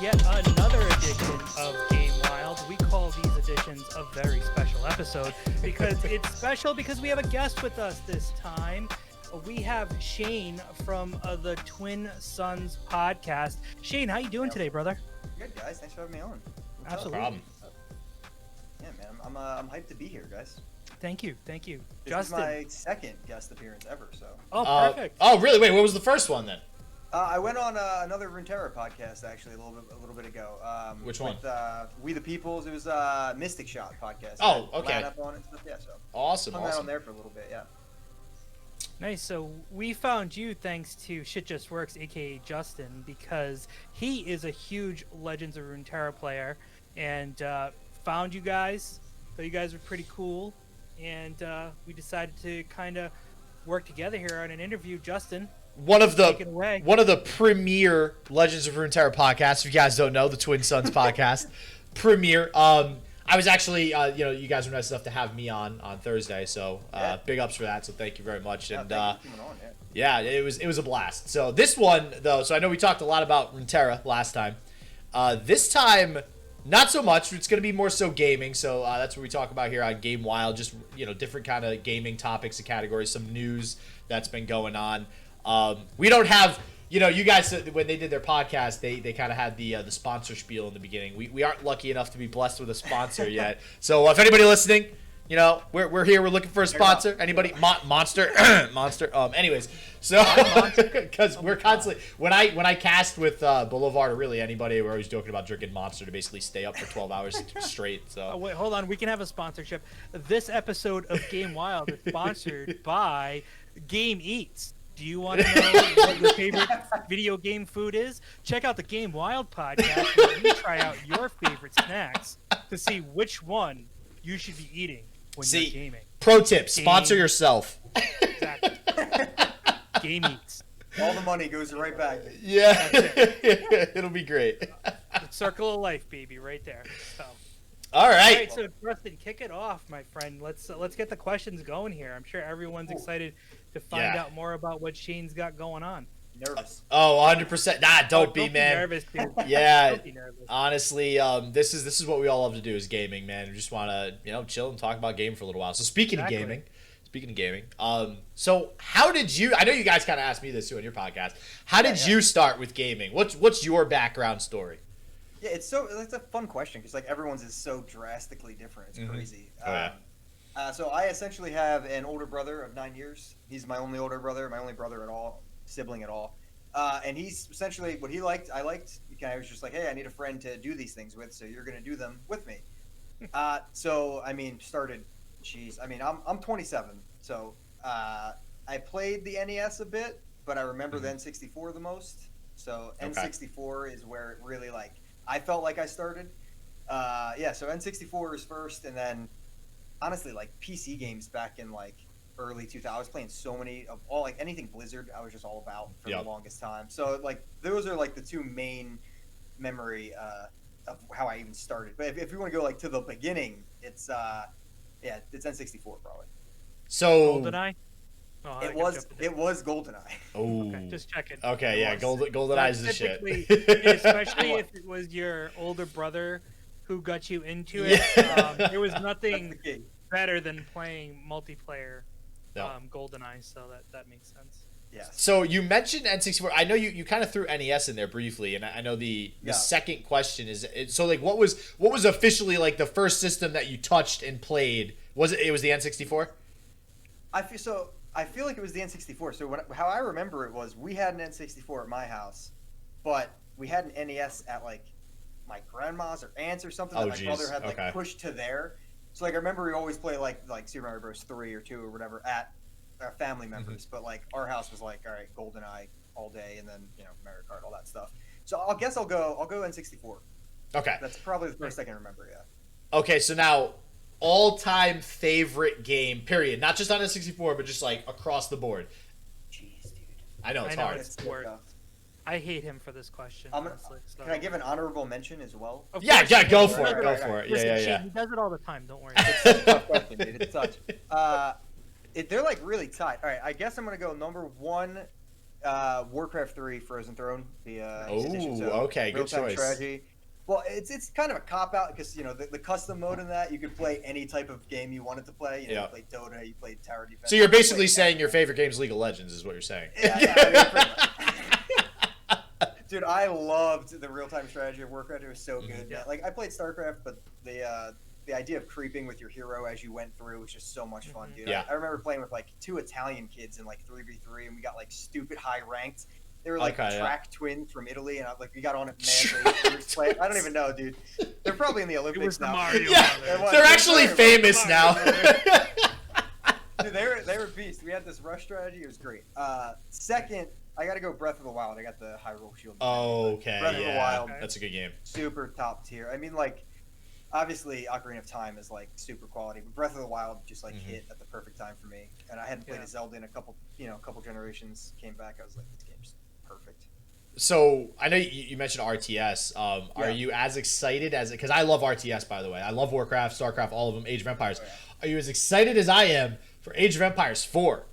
yet another edition of Game Wild. We call these editions a very special episode because it's special because we have a guest with us this time. We have Shane from the Twin Sunz Podcast. Shane, how you doing today, brother? Good, guys. Thanks for having me on. Absolutely. No problem. Yeah, man. I'm hyped to be here, guys. Thank you. This Justin. is my second guest appearance ever, so. Oh, perfect. Oh, really? Wait, what was the first one then? I went on another Runeterra podcast actually a little bit ago. Which one? With We the Peoples. It was Mystic Shot podcast. Oh, okay. Up on it and stuff. Yeah, so. Awesome. Hung out on there for a little bit, yeah. Nice. So we found you thanks to Shit Just Works, aka Justin, because he is a huge Legends of Runeterra player, and found you guys. Thought you guys were pretty cool, and we decided to kind of work together here on an interview. Justin, One of take it away. the premier Legends of Runeterra podcasts. If you guys don't know, the Twin Sunz Podcast, premier. I was actually, you guys were nice enough to have me on Thursday, so big ups for that. So thank you very much. And Thank you for coming on, yeah, it was a blast. So this one though, so I know we talked a lot about Runeterra last time. This time, not so much. It's going to be more so gaming. So that's what we talk about here on Game Wild. Just different kind of gaming topics and categories. Some news that's been going on. We don't have. You guys, when they did their podcast, they kind of had the sponsor spiel in the beginning. We aren't lucky enough to be blessed with a sponsor yet. So if anybody listening, we're here. We're looking for a sponsor. Anybody? Monster? Monster. Anyways, so because we're constantly when I cast with Boulevard or really anybody, we're always joking about drinking Monster to basically stay up for 12 hours straight. So Wait, hold on. We can have a sponsorship. This episode of Game Wild is sponsored by Game Eats. Do you want to know what your favorite video game food is? Check out the Game Wild podcast where we try out your favorite snacks to see which one you should be eating when you're gaming. Pro tip: sponsor yourself. Exactly. Game Eats. All the money goes right back. Yeah, it'll be great. The circle of life, baby, right there. So. All right. So Justin, kick it off, my friend. Let's get the questions going here. I'm sure everyone's excited to find out more about what Shane's got going on. Nervous. Oh, 100%. Nah, don't be, man. Nervous, dude. Yeah. Don't be nervous. Honestly, this is what we all love to do is gaming, man. We just want to, chill and talk about game for a little while. So speaking of gaming, so how did you? I know you guys kind of asked me this too on your podcast. How did you start with gaming? What's your background story? Yeah, it's a fun question because everyone's is so drastically different. It's crazy. Oh, yeah. So I essentially have an older brother of 9 years. He's my only older brother, my only brother at all, sibling at all. And he's essentially what he liked. I liked. I was just like, hey, I need a friend to do these things with, so you're gonna do them with me. So I mean, started. Jeez, I mean, I'm 27, so I played the NES a bit, but I remember the N64 the most. So N64 is where it really I felt like I started. So N64 is first, and then honestly, PC games back in early 2000s. I was playing so many of all anything Blizzard. I was just all about for the longest time. So those are the two main memory of how I even started. But if you want to go to the beginning, it's it's N64 probably. So GoldenEye. Oh, it was GoldenEye. Oh, okay, just checking. Okay, yeah, GoldenEye is the shit. Especially if it was your older brother who got you into it. There was nothing better than playing multiplayer GoldenEye, so that makes sense. Yeah. So you mentioned N64. I know you kind of threw NES in there briefly, and I know the second question is what was officially the first system that you touched and played? Was it was the N64? I feel like it was the N64. So how I remember it was we had an N64 at my house, but we had an NES at my grandma's or aunt's or something that my brother had pushed to there. So I remember we always play like Super Mario Bros. 3 or 2 or whatever at our family members, but our house was all right, GoldenEye all day, and then Mario Kart, all that stuff. So I guess I'll go N64. Okay, that's probably the first I can remember. Yeah. Okay, so now all-time favorite game, period. Not just on N64, but just across the board. Jeez, dude. I know it's hard. I hate him for this question. Honestly. So. Can I give an honorable mention as well? Yeah, go for it. Go for it. Listen, Yeah. He does it all the time. Don't worry. It's such a tough question, dude. It's such. They're really tight. All right, I guess I'm gonna go number one. Warcraft 3 Frozen Throne. The Oh, extension, so okay, good real-time choice. strategy. Well, it's kind of a cop out because the custom mode in that you could play any type of game you wanted to play. You Yeah. played Dota, you played Tower Defense. So you're you played basically saying anything. your favorite game is League of Legends, is what you're saying. Yeah, I mean, pretty much. Dude, I loved the real-time strategy of Warcraft. It was so good. Yeah. Like I played StarCraft, but the idea of creeping with your hero as you went through was just so much fun, dude. Yeah. I remember playing with like 2 Italian kids in like 3v3, and we got like stupid high ranked. They were like Okay, yeah. track twins from Italy, and we got on it, man. I don't even know, dude. They're probably in the It Olympics was the now. Mario Yeah, Brothers. they're actually famous now. Dude, they were beasts. We had this rush strategy. It was great. Second, I got to go Breath of the Wild. I got the Hyrule Shield. Okay, Breath of the yeah, Wild. that's a good game. Super top tier. I mean, like, obviously, Ocarina of Time is like super quality, but Breath of the Wild just like hit at the perfect time for me. And I hadn't played a Zelda in a couple generations. Came back, I was like, this game's perfect. So I know you mentioned RTS. Are Yeah. you as excited as because I love RTS, by the way. I love Warcraft, StarCraft, all of them, Age of Empires. Oh, yeah. Are you as excited as I am for Age of Empires 4?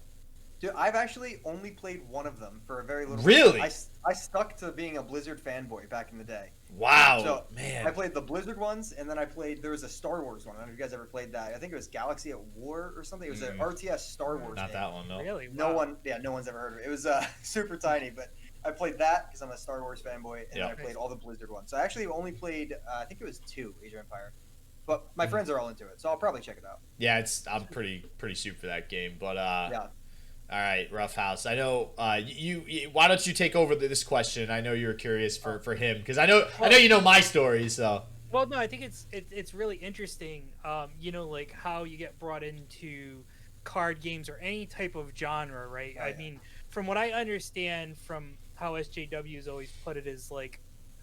Dude, I've actually only played one of them for a very little. Really? I stuck to being a Blizzard fanboy back in the day. Wow, So man. I played the Blizzard ones, and then there was a Star Wars one. I don't know if you guys ever played that. I think it was Galaxy at War or something. It was an RTS Star Wars Not game. that one, no. Really? No Wow. one's ever heard of it. It was super tiny, but I played that because I'm a Star Wars fanboy, and Yeah. then I played all the Blizzard ones. So I actually only played, I think it was 2 Age of Empire, but my friends are all into it, so I'll probably check it out. Yeah, I'm pretty soup for that game, but Yeah. all right, Ruffhouse. I know you. Why don't you take over this question? I know you're curious for him because I know you know my story. So Well, no, I think it's really interesting. Like how you get brought into card games or any type of genre, right? Oh, I yeah. mean, from what I understand from how SJW's always put it is like,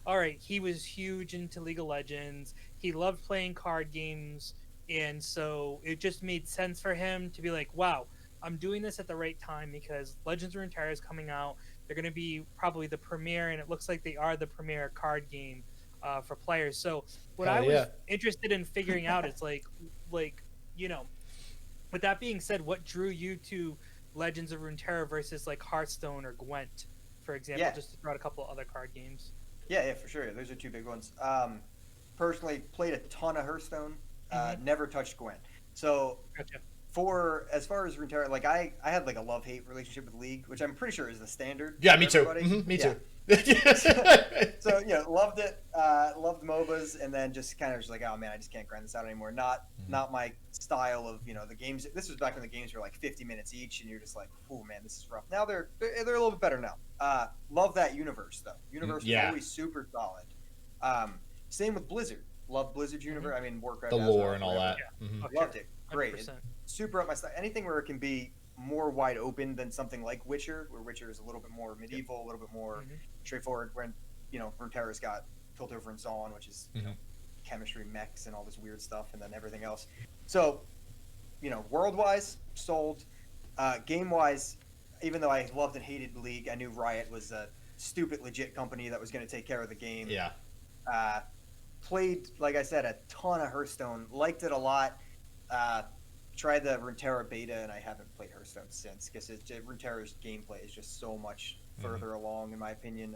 all right, he was huge into League of Legends. He loved playing card games, and so it just made sense for him to be like, wow, I'm doing this at the right time because Legends of Runeterra is coming out. They're going to be probably the premier, and it looks like they are the premier card game for players. So what Hell I was yeah. interested in figuring out is like, with that being said, what drew you to Legends of Runeterra versus like Hearthstone or Gwent, for example, Yeah. just to throw out a couple other card games? Yeah, for sure. Those are 2 big ones. Personally, played a ton of Hearthstone. Never touched Gwent. So Gotcha. for as far as Runeterra, like I had like a love-hate relationship with League, which I'm pretty sure is the standard. yeah, for me too. everybody. Me Yeah. too. So loved it. Loved MOBAs, and then just kind of just like, oh man, I just can't grind this out anymore. Not my style of the games. This was back when the games were like 50 minutes each, and you're just like, oh man, this is rough. Now they're a little bit better now. Love that universe though. Universe Yeah. was always super solid. Same with Blizzard. Love Blizzard's universe. I mean Warcraft. The as lore well, and all whatever. that. Mhm. Oh, Loved sure. it. Great. 100%. Super up my style. Anything where it can be more wide open than something like Witcher, where Witcher is a little bit more medieval, a little bit more straightforward. When Runeterra's got Piltover and Zaun, which is chemistry, mechs, and all this weird stuff, and then everything else. So, world-wise, sold. Game-wise, even though I loved and hated League, I knew Riot was a stupid, legit company that was going to take care of the game. Yeah. Played, like I said, a ton of Hearthstone. Liked it a lot. Tried the Runeterra beta, and I haven't played Hearthstone since because Runeterra's gameplay is just so much further along, in my opinion.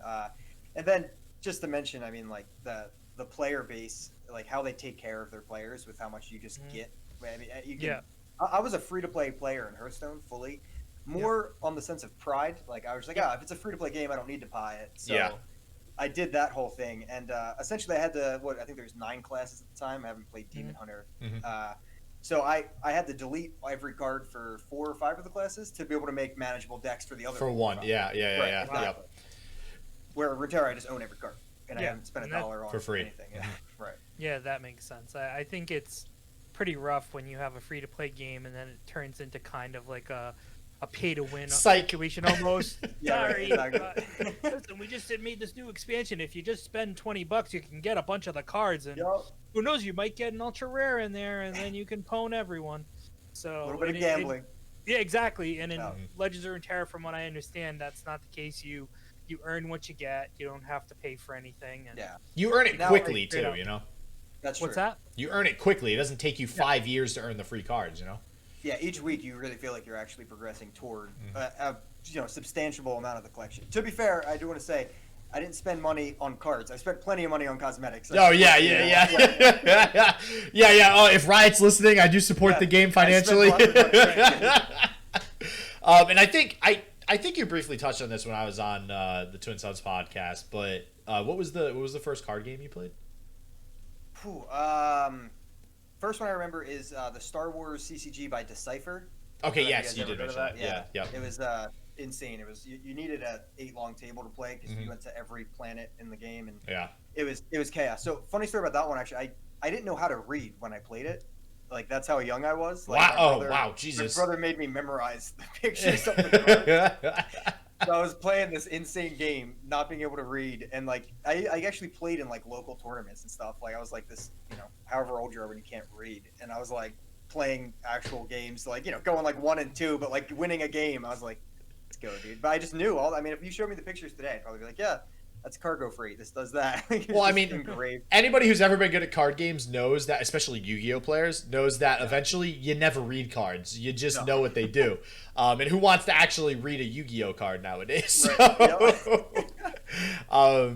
And then, just to mention, I mean, like the player base, like how they take care of their players with how much you just get. I mean, you can, I was a free-to-play player in Hearthstone fully, more on the sense of pride. Like I was like, if it's a free-to-play game, I don't need to buy it. So I did that whole thing, and essentially I had to I think there's 9 classes at the time. I haven't played Demon Hunter. So I had to delete every card for 4 or 5 of the classes to be able to make manageable decks for the other. For one, yeah. Exactly. Yep. Where Runeterra, I just own every card, and I haven't spent and $1 on for free. anything. Yeah, right. Yeah, that makes sense. I think it's pretty rough when you have a free-to-play game and then it turns into kind of like a pay-to-win Psych. situation almost. Yeah, right, Sorry, exactly. listen, we just made this new expansion. If you just spend $20, you can get a bunch of the cards, and Yup. who knows, you might get an ultra rare in there, and then you can pwn everyone. So A little bit of and gambling. yeah, exactly. And in Yeah. Legends of Runeterra, from what I understand, that's not the case. You earn what you get. You don't have to pay for anything. And Yeah, You earn it Now, quickly straight too, up. that's true. What's that? You earn it quickly. It doesn't take you 5 years to earn the free cards, Yeah, each week you really feel like you're actually progressing toward substantial amount of the collection. To be fair, I do want to say, I didn't spend money on cards. I spent plenty of money on cosmetics. Oh, yeah. Oh, if Riot's listening, I do support the game financially. And I think you briefly touched on this when I was on the Twin Sunz podcast, but what was the first card game you played? First one I remember is the Star Wars CCG by Decipher. Okay, yes, you did mention that. Yeah. It was insane. It was you needed a 8-long table to play because you went to every planet in the game, and it was chaos. So funny story about that one, actually. I didn't know how to read when I played it. Like, that's how young I was. Like, wow, Jesus. My brother made me memorize the pictures of the cards. So I was playing this insane game, not being able to read, and like I actually played in like local tournaments and stuff. Like, I was like this, however old you are when you can't read, and I was like playing actual games, like going like 1 and 2, but like winning a game. I was like, let's go, dude. But I just knew all. I mean, if you showed me the pictures today, I'd probably be like, yeah, that's cargo freight. This does that. Well, I mean, anybody who's ever been good at card games knows that, especially Yu-Gi-Oh players, knows that eventually you never read cards. You just know what they do. And who wants to actually read a Yu-Gi-Oh card nowadays? Right. All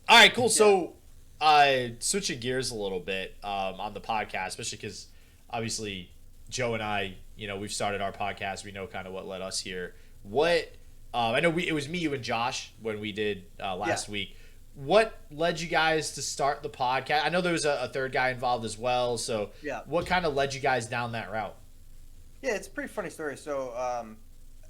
right, cool. So, switching gears a little bit on the podcast, especially because obviously Joe and I, we've started our podcast. We know kind of what led us here. I know it was me, you, and Josh when we did last week. What led you guys to start the podcast? I know there was a third guy involved as well. So what kind of led you guys down that route? Yeah, it's a pretty funny story. So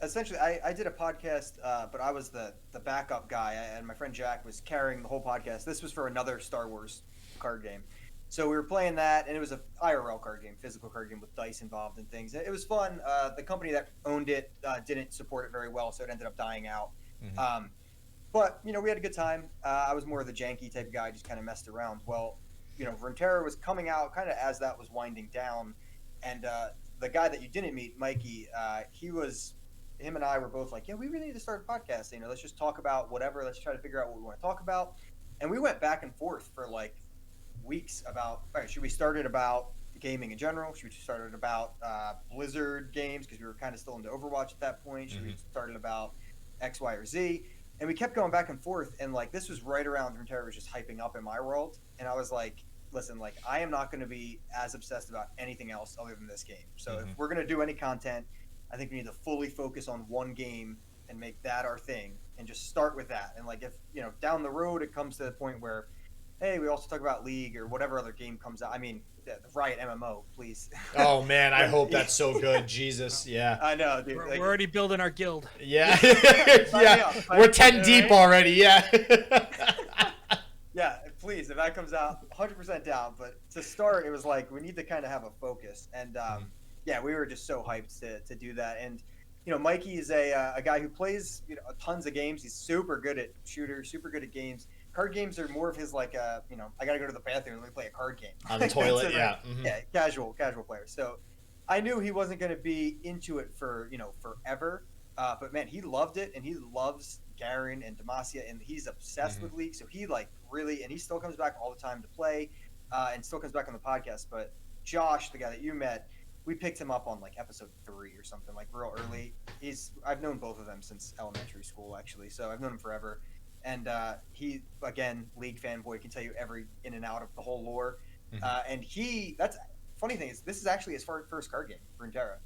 essentially, I did a podcast, but I was the backup guy, and my friend Jack was carrying the whole podcast. This was for another Star Wars card game. So we were playing that, and it was a IRL card game, physical card game with dice involved and things. It was fun. The company that owned it didn't support it very well, so it ended up dying out. But, we had a good time. I was more of the janky type guy, just kind of messed around. Well, Runeterra was coming out kind of as that was winding down. And the guy that you didn't meet, Mikey, him and I were both like, yeah, we really need to start a podcast. Let's just talk about whatever. Let's try to figure out what we want to talk about. And we went back and forth for like weeks about, all right, should we start it about gaming in general? Should we start it about Blizzard games, because we were kind of still into Overwatch at that point? Should we start it about X, Y, or Z? And we kept going back and forth, and like this was right around Runeterra was just hyping up in my world, and I was like, listen, like I am not going to be as obsessed about anything else other than this game. So if we're going to do any content, I think we need to fully focus on one game and make that our thing, and just start with that. And like if down the road it comes to the point where, hey, we also talk about League or whatever other game comes out. I mean, the Riot MMO, please. Oh, man, I hope that's so good. Jesus, yeah. I know, dude. We're already building our guild. Yeah. We're 10 deep already, yeah. Yeah, please, if that comes out, 100% down. But to start, it was like, we need to kind of have a focus. And, we were just so hyped to do that. And, Mikey is a guy who plays tons of games. He's super good at shooters, super good at games. Card games are more of his like, I gotta go to the bathroom. Let me play a card game on the toilet. Yeah, yeah, casual player. So I knew he wasn't going to be into it for forever. But man, he loved it, and he loves Garen and Demacia, and he's obsessed with League. So he like really, and he still comes back all the time to play, and still comes back on the podcast. But Josh, the guy that you met, we picked him up on like episode 3 or something, like real early. I've known both of them since elementary school, actually. So I've known him forever. And he, again, League fanboy, can tell you every in and out of the whole lore. And that's funny thing is, this is actually his first card game, Runeterra.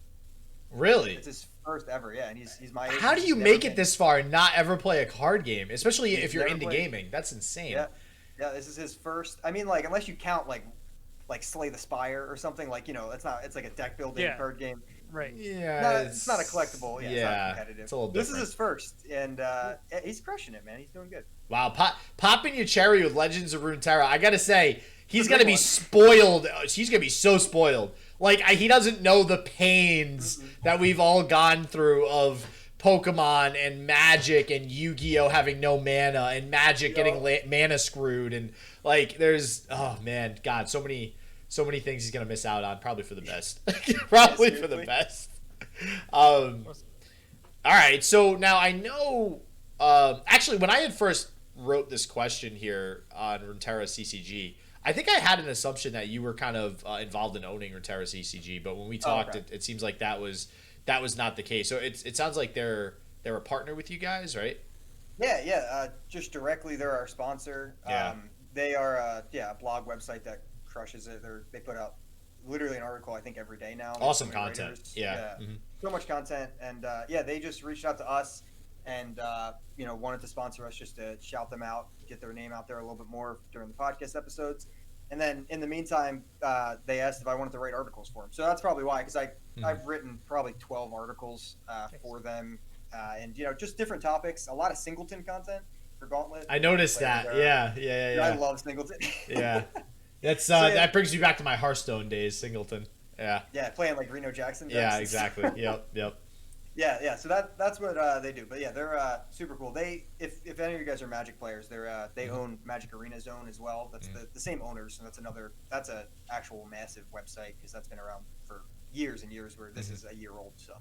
Really? It's his first ever, yeah. And he's my age. How do you make it this far and not ever play a card game, especially if you're into gaming? That's insane. Yeah, this is his first. I mean, like, unless you count like Slay the Spire or something, like it's like a deck building card game. Right. Yeah. It's not a collectible. Yeah. It's not competitive. It's a little different. This is his first, and he's crushing it, man. He's doing good. Wow. Popping your cherry with Legends of Runeterra. I gotta say, he's gonna be spoiled. He's gonna be so spoiled. Like, he doesn't know the pains that we've all gone through of Pokemon and Magic and Yu-Gi-Oh having no mana and Magic getting mana screwed, and like there's God, so many things he's gonna miss out on, probably for the best. Probably for the best. All right, so now I know. Actually, when I had first wrote this question here on Runeterra CCG, I think I had an assumption that you were kind of involved in owning Runeterra CCG, but when we talked, it seems like that was not the case. So it sounds like they're they're a partner with you guys, right? Yeah. Just directly, they're our sponsor. Yeah. They are a blog website that crushes it. They put out literally an article, I think, every day now. Awesome So many content. writers. Yeah. So much content, and they just reached out to us and wanted to sponsor us just to shout them out, get their name out there a little bit more during the podcast episodes. And then in the meantime, they asked if I wanted to write articles for them. So that's probably why, because I've written probably 12 articles for them, and just different topics. A lot of Singleton content for Gauntlet. I noticed that. Yeah. I love Singleton. Yeah. That's that brings me back to my Hearthstone days, Singleton. Yeah. Yeah, playing like Reno Jackson. Yeah, exactly. Yep. Yeah. So that's what they do. But yeah, they're super cool. If any of you guys are Magic players, they own Magic Arena Zone as well. That's the same owners, and that's a actual massive website because that's been around for years and years. Where this is a year old. So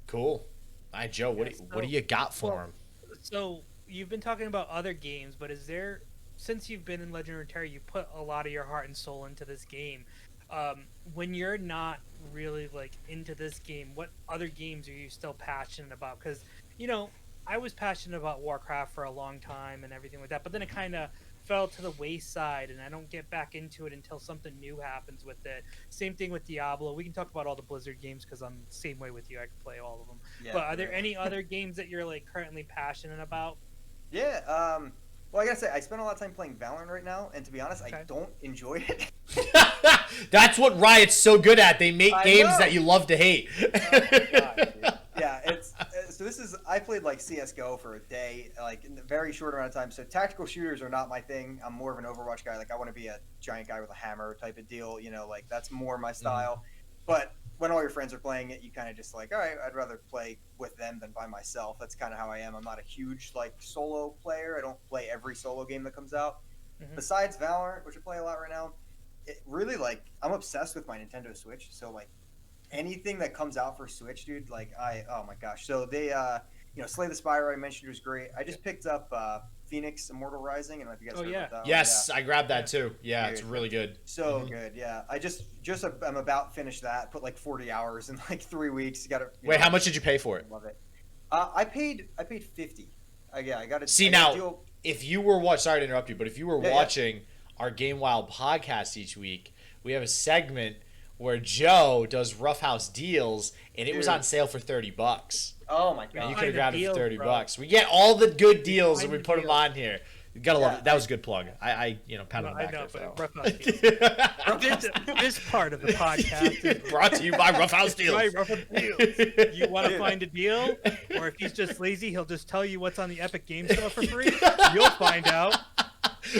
cool. All right, Joe. What do you got for him? So you've been talking about other games, but since you've been in Legend of Runeterra, you put a lot of your heart and soul into this game. When you're not really like into this game, what other games are you still passionate about? Because I was passionate about Warcraft for a long time and everything like that, but then it kind of fell to the wayside, and I don't get back into it until something new happens with it. Same thing with Diablo. We can talk about all the Blizzard games because I'm the same way with you. I can play all of them. Yeah, but are there any other games that you're like currently passionate about? Yeah. Well, I gotta say, I spend a lot of time playing Valorant right now, and to be honest, I don't enjoy it. That's what Riot's so good at. They make games that you love to hate. Oh my God, dude. Yeah, I played like CS:GO for a day, like in a very short amount of time. So tactical shooters are not my thing. I'm more of an Overwatch guy. Like I want to be a giant guy with a hammer type of deal. Like that's more my style. But when all your friends are playing it, you kind of just like, all right, I'd rather play with them than by myself. That's kind of how I am. I'm not a huge like solo player. I don't play every solo game that comes out. Besides Valorant, which I play a lot right now, it really like I'm obsessed with my Nintendo Switch. So like anything that comes out for Switch, dude, like oh my gosh. So they Slay the Spire I mentioned was great. I just picked up Phoenix Immortal Rising, and if you guys heard about that yes, I grabbed that too. Yeah, dude, it's really good. So good. Yeah, I just I'm about finished that. Put like 40 hours in like 3 weeks. You got to wait. How much did you pay for it? Love it. I paid 50. I got it. See now, if you were sorry to interrupt you, but if you were watching our Game Wild podcast each week, we have a segment where Joe does Ruffhouse deals, and it was on sale for $30. Oh my god! And you could have grabbed it for $30. We get all the good deals, and we put them on here. You gotta love it. That was a good plug. I pat on the back there for that. This part of the podcast is brought to you by Ruffhouse Deals. You want to find a deal, or if he's just lazy, he'll just tell you what's on the Epic Game Store for free. You'll find out.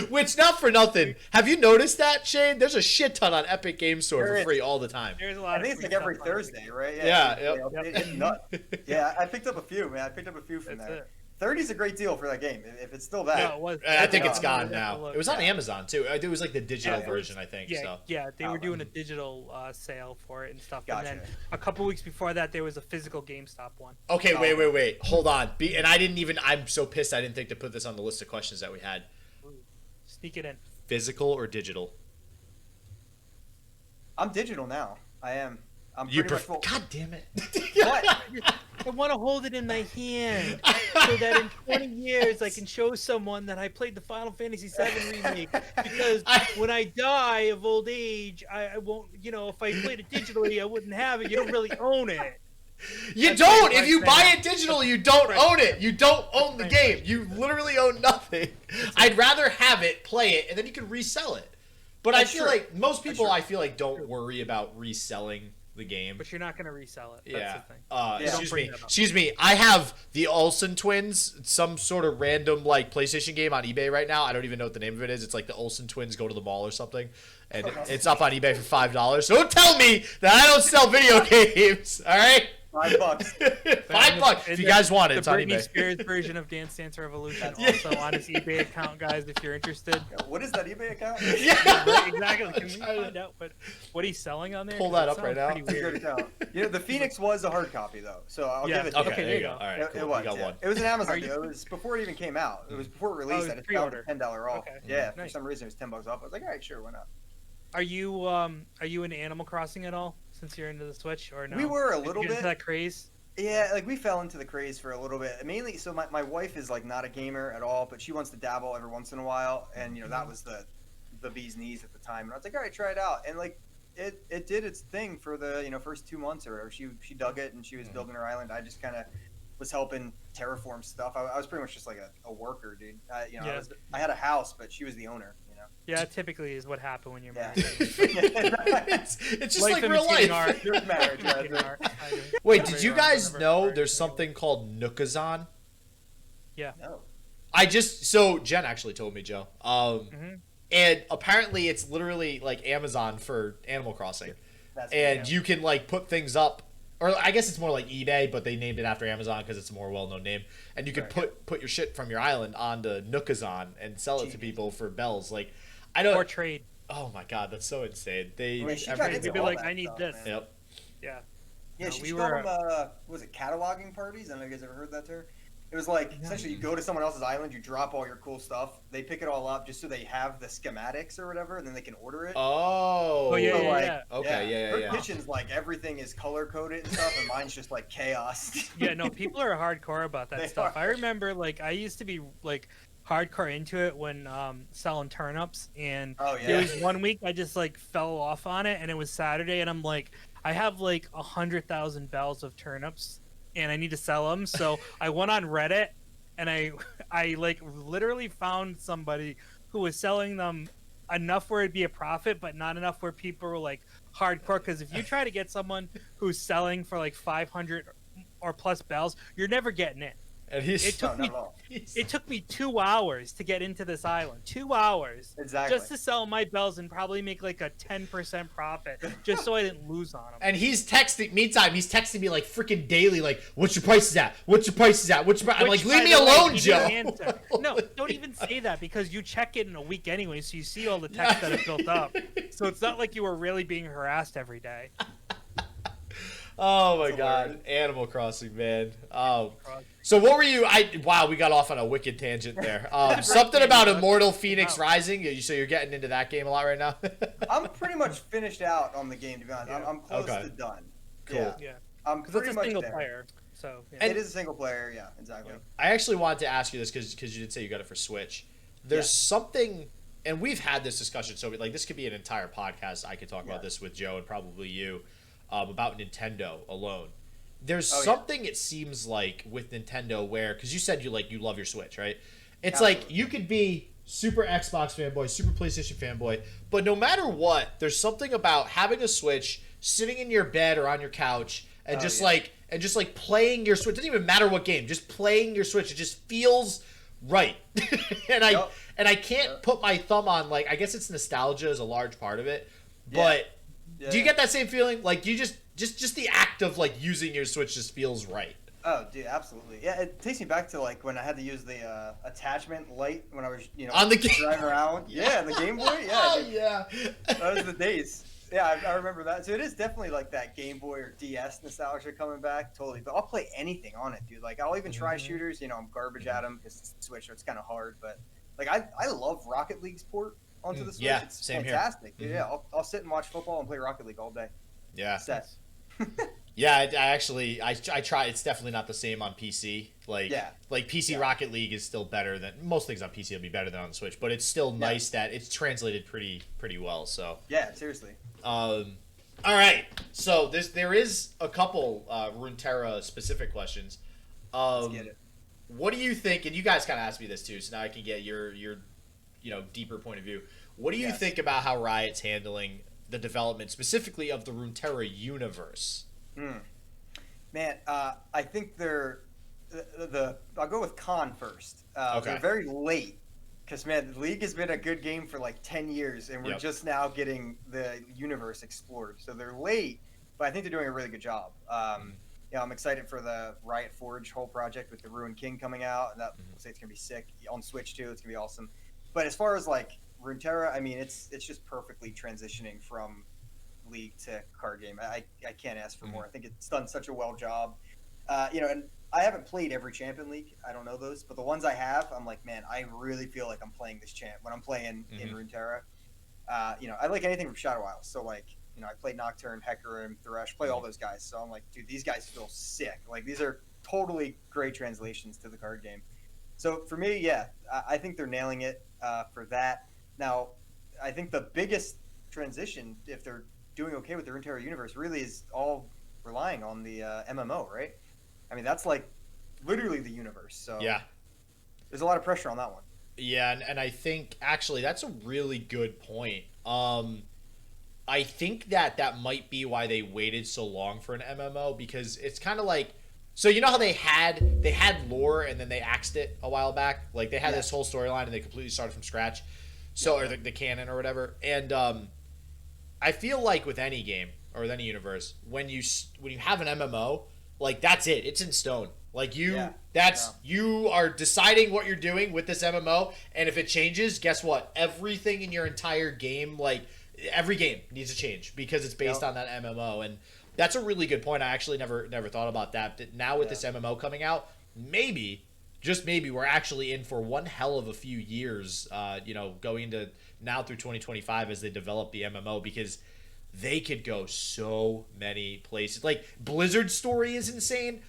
Which, not for nothing. Have you noticed that, Shane? There's a shit ton on Epic Game Store for free all the time. There's a lot. I think it's like every Thursday, right? It's nuts. Yeah, I picked up a few, man. I picked up a few from there. 30 is a great deal for that game. If it's still that. No, it was. I think it's gone now. It was on Amazon too. It was like the digital version, I think. Yeah, they were doing a digital sale for it and stuff. Gotcha. And then a couple weeks before that, there was a physical GameStop one. Okay, wait. Hold on. And I'm so pissed I didn't think to put this on the list of questions that we had. Sneak it in. Physical or digital? I'm digital now. I am. I'm God damn it. What? I want to hold it in my hand so that in 20 years I can show someone that I played the Final Fantasy VII remake. Because when I die of old age, I won't, if I played it digitally, I wouldn't have it. You don't really own it. You don't. If you buy it digital, you don't own it. You don't own the game. You literally own nothing. I'd rather have it, play it, and then you can resell it. But I feel like most people, don't worry about reselling the game. But you're not going to resell it. That's the thing. Excuse me. I have the Olsen twins, some sort of random like PlayStation game on eBay right now. I don't even know what the name of it is. It's like the Olsen twins go to the mall or something. And it's up on eBay for $5. So don't tell me that I don't sell video games. All right? $5. $5. If you guys want it, it's on eBay. The Britney Spears version of Dance Dance Revolution also on his eBay account, guys, if you're interested. What is that eBay account? Right, exactly. Can we find out what he's selling on there? Pull that up right now. Pretty weird. The Phoenix was a hard copy, though, so I'll give it to you. Okay, there you go. All right, cool. It was. You got one. It was an Amazon deal. It was before it even came out. It was before it released. It found a $10 off. Okay. Yeah, for some reason it was $10 off. I was like, all right, sure, why not? Are you into Animal Crossing at all since you're into the Switch or no? We were a little bit. Into that craze. Yeah, like we fell into the craze for a little bit. Mainly, so my wife is like not a gamer at all, but she wants to dabble every once in a while, and that was the bee's knees at the time. And I was like, all right, try it out, and like it did its thing for the first 2 months or whatever. She dug it, and she was building her island. I just kind of was helping terraform stuff. I was pretty much just like a worker, dude. I had a house, but she was the owner. Yeah, typically is what happened when you're married. It's just Life like real life. art. You're married, right? Imitating art. Wait, did you guys know there's something called Nookazon? Yeah. No. So Jen actually told me, Joe. And apparently it's literally like Amazon for Animal Crossing. And you can like put things up, or I guess it's more like eBay, but they named it after Amazon because it's a more well-known name. And you can put your shit from your island onto Nookazon and sell it to people for bells. Like, I don't. Or trade. Oh my god, that's so insane. You'd be like, I need this. Man. Yep. Yeah. Yeah, she called them, what was it, cataloging parties? I don't know if you guys ever heard that term. It was like, essentially, you go to someone else's island, you drop all your cool stuff, they pick it all up just so they have the schematics or whatever, and then they can order it. Oh. Yeah. Okay, Her kitchen's like, everything is color-coded and stuff, and mine's just like chaos. Yeah, no, people are hardcore about that stuff. I remember, like, I used to be, like, hardcore into it when selling turnips, and there was one week I just, like, fell off on it, and it was Saturday, and I'm like, I have, like, 100,000 bells of turnips, and I need to sell them. So I went on Reddit, and I like literally found somebody who was selling them enough where it'd be a profit, but not enough where people were like hardcore. Because if you try to get someone who's selling for like 500 or plus bells, you're never getting in. And It took me 2 hours to get into this island. 2 hours. Exactly. Just to sell my bells and probably make like a 10% profit, just so I didn't lose on them. And he's texting me like freaking daily, like, what's your prices at? What's your prices at? I'm like, leave me alone, Joe. No, don't even say that, because you check it in a week anyway, so you see all the text that is built up. So it's not like you were really being harassed every day. Oh my god, Animal Crossing, man. So what were you? Wow, we got off on a wicked tangent there. Something about Immortal Phoenix Rising. So you're getting into that game a lot right now. I'm pretty much finished out on the game, to be honest. I'm close to done. Cool. Yeah. I'm Because pretty it's a much single there. player. So It is a single player. Yeah, exactly. I actually wanted to ask you this because you did say you got it for Switch. There's something, and we've had this discussion. So like this could be an entire podcast. I could talk about this with Joe and probably you about Nintendo alone. There's something it seems like with Nintendo where, because you said you love your Switch, right? It's like you could be super Xbox fanboy, super PlayStation fanboy, but no matter what, there's something about having a Switch, sitting in your bed or on your couch, and just playing your Switch. It doesn't even matter what game, just playing your Switch. It just feels right. and I can't put my thumb on, like, I guess it's nostalgia is a large part of it, but do you get that same feeling? Like, you just the act of like using your Switch just feels right. Oh, dude, absolutely. Yeah, it takes me back to like when I had to use the attachment light when I was, on the game driving around. Yeah, the Game Boy. Yeah. Oh yeah. That was the days. Yeah, I remember that. So it is definitely like that Game Boy or DS nostalgia coming back, totally. But I'll play anything on it, dude. Like I'll even try shooters. I'm garbage at them because it's Switch, so it's kind of hard. But like I love Rocket League's port onto the Switch. Yeah, it's same fantastic. here. Yeah, I'll sit and watch football and play Rocket League all day. Yeah. Set. Yeah, I try. It's definitely not the same on PC. Like PC Rocket League is still better than most things on PC. Will be better than on the Switch, but it's still nice that it's translated pretty well. So yeah, seriously. All right. So there is a couple Runeterra specific questions. Let's get it. What do you think? And you guys kind of asked me this too, so now I can get your deeper point of view. What do you think about how Riot's handling the development specifically of the Runeterra universe? Man, I think they're I'll go with Con first. They're very late because, man, the League has been a good game for like 10 years and we're just now getting the universe explored. So they're late, but I think they're doing a really good job. I'm excited for the Riot Forge whole project with the Ruin King coming out, and that looks like it's gonna be sick on Switch too. It's gonna be awesome. But as far as like Runeterra, I mean, it's just perfectly transitioning from League to card game. I can't ask for more. I think it's done such a well job. And I haven't played every Champion League. I don't know those, but the ones I have, I'm like, man, I really feel like I'm playing this champ when I'm playing in Runeterra. I like anything from Shadow Isles. So like, I played Nocturne, Hecarim, Thresh, play all those guys. So I'm like, dude, these guys feel sick. Like these are totally great translations to the card game. So for me, yeah, I think they're nailing it for that. Now, I think the biggest transition, if they're doing okay with the Runeterra universe, really is all relying on the MMO, right? I mean, that's like literally the universe. So Yeah. there's a lot of pressure on that one. Yeah, and I think actually that's a really good point. I think that might be why they waited so long for an MMO, because it's kind of like, so you know how they had lore and then they axed it a while back, like they had this whole storyline and they completely started from scratch, so or the canon or whatever. And I feel like with any game or with any universe, when you have an MMO, like that's it, it's in stone. Like you are deciding what you're doing with this MMO, and if it changes, guess what? Everything in your entire game, like every game needs to change because it's based on that MMO. And that's a really good point. I actually never thought about that. But now with this MMO coming out, maybe, just maybe, we're actually in for one hell of a few years, going into now through 2025 as they develop the MMO, because they could go so many places. Like Blizzard's story is insane.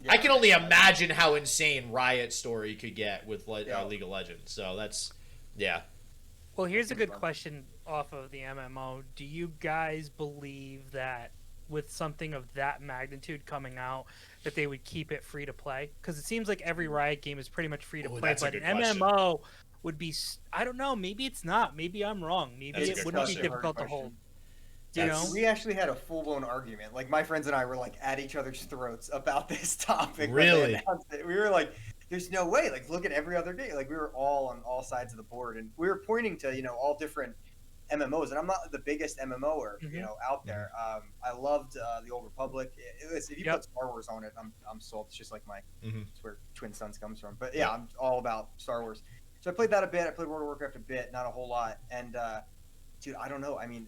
I can only imagine how insane Riot's story could get with League of Legends. So that's, Well, here's a good question off of the MMO. Do you guys believe that with something of that magnitude coming out, that they would keep it free to play? Because it seems like every Riot game is pretty much free to play, but an MMO would be, I don't know, maybe it's not. Maybe I'm wrong. Maybe it wouldn't be difficult to hold. You know? We actually had a full-blown argument. Like, my friends and I were, like, at each other's throats about this topic. Really? We were like, there's no way. Like, look at every other game. Like, we were all on all sides of the board. And we were pointing to, all different MMOs. And I'm not the biggest MMOer, out there. I loved the Old Republic. If you put Star Wars on it, I'm sold. It's just like it's where Twin Sunz comes from. But, yeah, I'm all about Star Wars. So I played that a bit. I played World of Warcraft a bit, not a whole lot. And, dude, I don't know. I mean,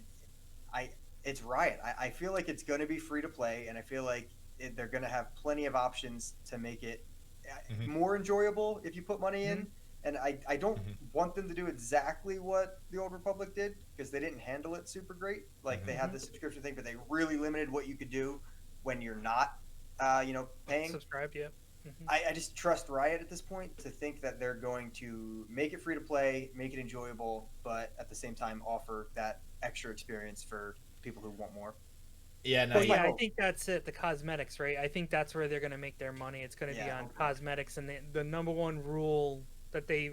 it's Riot. I feel like it's going to be free to play, and I feel like they're going to have plenty of options to make it more enjoyable if you put money in. And I don't want them to do exactly what the Old Republic did, because they didn't handle it super great. Like they had the subscription thing, but they really limited what you could do when you're not, paying. Subscribed, yeah. I just trust Riot at this point to think that they're going to make it free to play, make it enjoyable, but at the same time offer that extra experience for people who want more. Yeah, no, I think that's it. The cosmetics, right? I think that's where they're going to make their money. It's going to be on cosmetics, and the number one rule that they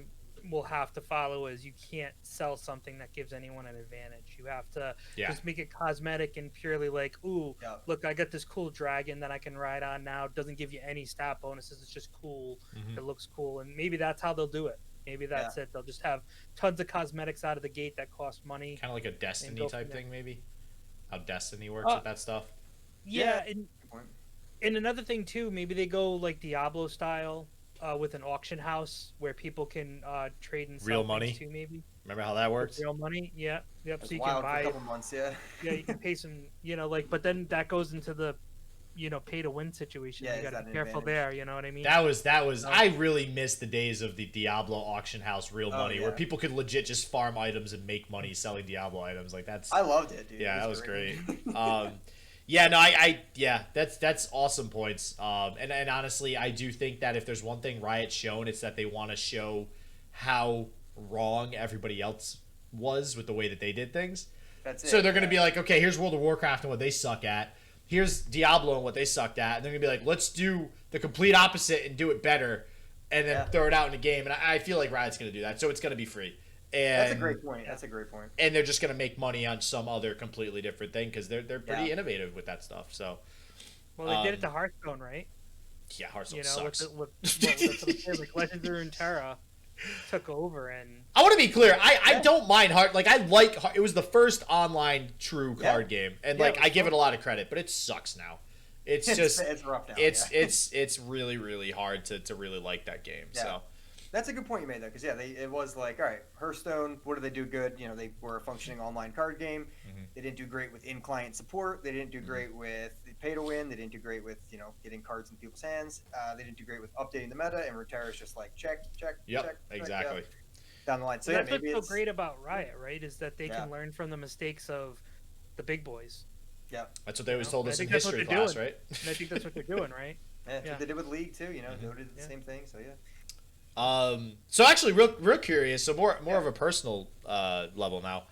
will have to follow is you can't sell something that gives anyone an advantage. You have to just make it cosmetic and purely like, look, I got this cool dragon that I can ride on now. It doesn't give you any stat bonuses. It's just cool. It looks cool, and maybe that's how they'll do it. Maybe that's it. They'll just have tons of cosmetics out of the gate that cost money. Kind of like a Destiny type thing, maybe. How Destiny works with that stuff. Yeah, and another thing too, maybe they go like Diablo style with an auction house where people can trade and sell real money too. Maybe remember how that works? Real money, yep. That's so you wild can buy for a couple months, yeah, you can pay some, but then that goes into the pay to win situation. You gotta be careful there. You know what I mean? That was. I really miss the days of the Diablo auction house real money, where people could legit just farm items and make money selling Diablo items. Like that's. I loved it, dude. Yeah, that was great. That's awesome points. And honestly, I do think that if there's one thing Riot's shown, it's that they want to show how wrong everybody else was with the way that they did things. That's it. So they're going to be like, okay, here's World of Warcraft and what they suck at. Here's Diablo and what they sucked at. And they're going to be like, let's do the complete opposite and do it better, and then throw it out in a game. And I feel like Riot's going to do that. So it's going to be free. And that's a great point. That's a great point. And they're just going to make money on some other completely different thing, because they're pretty innovative with that stuff. So, well, they did it to Hearthstone, right? Yeah, Hearthstone sucks. With like Legends of Runeterra took over, and I want to be clear. I don't mind Heart. Like I like it was the first online true card game, and I give it a lot of credit, but it sucks now. It's just it's rough now. It's really really hard to really like that game. Yeah. So. That's a good point you made, though, because it was like, all right, Hearthstone, what do they do good? They were a functioning online card game. They didn't do great with in-client support. They didn't do great with pay to win. They didn't do great with getting cards in people's hands. They didn't do great with updating the meta. And Runeterra is just like check. Exactly. Down the line. So that's what's so great about Riot, right? Is that they can learn from the mistakes of the big boys. Yeah. That's what they always told And I us in think that's what history they're class, doing. right? And I think that's what they're doing, right? Yeah, that's Yeah. what they did with League too. You know, Dota did the same thing. So yeah. So actually, real curious. So more of a personal level now.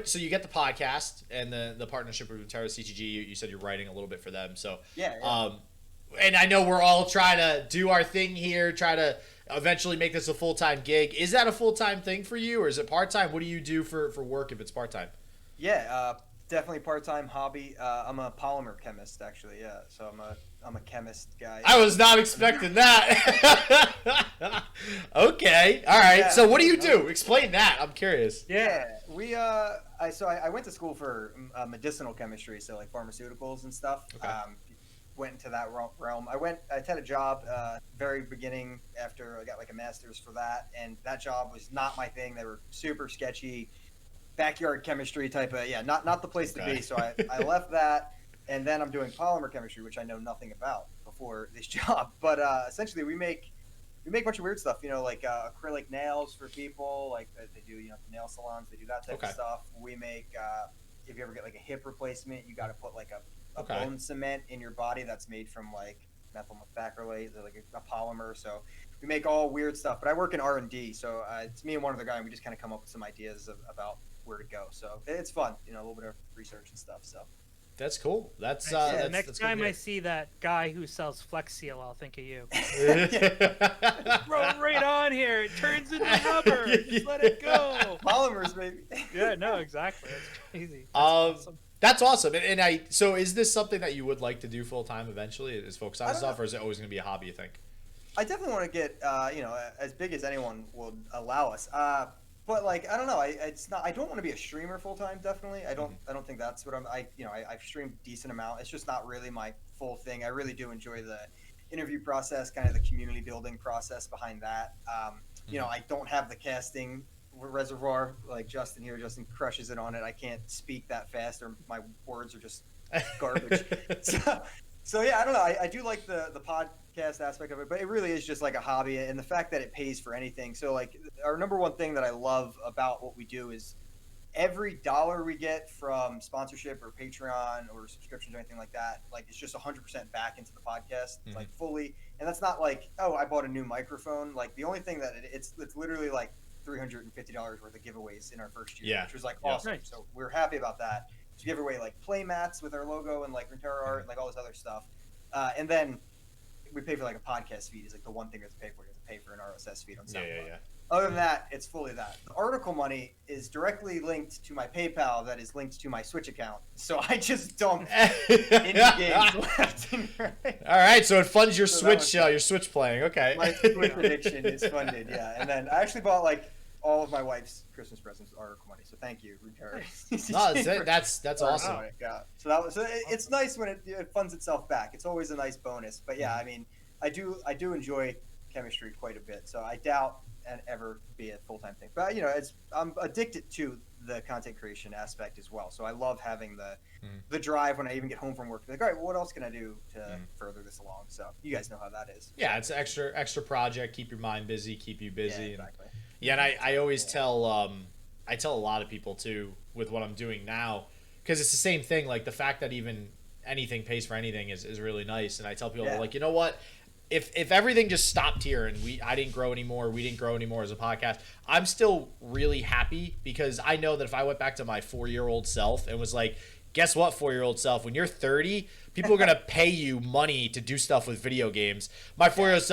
So you get the podcast and the partnership with Runeterra CTG. You said you're writing a little bit for them. So Yeah. and I know we're all trying to do our thing here, try to eventually make this a full-time gig. Is that a full-time thing for you, or is it part-time? What do you do for work if it's part-time? Yeah, definitely part-time hobby. I'm a polymer chemist, actually. Yeah, so I'm a chemist guy. I was not expecting that. Okay, all right. Yeah. So what do you do? Explain that. I'm curious. Yeah, I went to school for medicinal chemistry, so like pharmaceuticals and stuff. Okay. Went into that realm. I had a job very beginning after I got like a master's for that, and that job was not my thing. They were super sketchy, backyard chemistry type of not the place to be. So I left that, and then I'm doing polymer chemistry, which I know nothing about before this job. But essentially, we make a bunch of weird stuff. Like acrylic nails for people, like they do. Nail salons, they do that type of stuff. We make if you ever get like a hip replacement, you got to put like a bone cement in your body that's made from like methyl methacrylate, like a polymer. So we make all weird stuff. But I work in R&D, so it's me and one other guy, and we just kind of come up with some ideas about where to go. So it's fun, a little bit of research and stuff. So That's cool. That's next time I see that guy who sells Flex Seal, I'll think of you. Throw it right on here. It turns into rubber. Just let it go. Polymers, baby. Yeah, no, exactly. That's crazy. That's awesome. That's awesome. So is this something that you would like to do full time eventually? Is focus on stuff, or is it always going to be a hobby? You think? I definitely want to get as big as anyone will allow us. But like I don't know, I don't want to be a streamer full time. Definitely, I don't think that's what I've streamed a decent amount. It's just not really my full thing. I really do enjoy the interview process, kind of the community building process behind that. I don't have the casting reservoir like Justin here. Justin crushes it on it. I can't speak that fast, or my words are just garbage. So yeah, I don't know. I do like the podcast aspect of it, but it really is just like a hobby, and the fact that it pays for anything. So like our number one thing that I love about what we do is every dollar we get from sponsorship or Patreon or subscriptions or anything like that, like it's just 100% back into the podcast, like fully. And that's not like, oh, I bought a new microphone. Like the only thing that it's literally like $350 worth of giveaways in our first year, which was like awesome. Nice. So we're happy about that. So we give away like play mats with our logo and like Runeterra art and like all this other stuff. And then we pay for like a podcast feed is like the one thing we have to pay for. You have to pay for an RSS feed on SoundCloud. Yeah. Other than that, it's fully that. The article money is directly linked to my PayPal that is linked to my Switch account. So I just dump indie games left and right. All right, so it funds your Switch playing. Okay. My Switch addiction is funded, yeah. And then I actually bought like all of my wife's Christmas presents with article money. So thank you, Runeterra. No, that's awesome. Yeah. So it's nice when it funds itself back. It's always a nice bonus. But yeah, I mean, I do enjoy chemistry quite a bit. So I doubt and ever be a full-time thing, but I'm addicted to the content creation aspect as well. So I love having the drive when I even get home from work. Like, all right, well, what else can I do to further this along? So you guys know how that is. Yeah, it's an extra project. Keep your mind busy. Keep you busy. Yeah, exactly. And I always tell I tell a lot of people too with what I'm doing now, because it's the same thing. Like the fact that even anything pays for anything is really nice. And I tell people like, you know what? If everything just stopped here and I didn't grow anymore, we didn't grow anymore as a podcast, I'm still really happy, because I know that if I went back to my 4-year-old self and was like, guess what, 4-year-old self, when you're 30, people are going to pay you money to do stuff with video games. My 4-year-old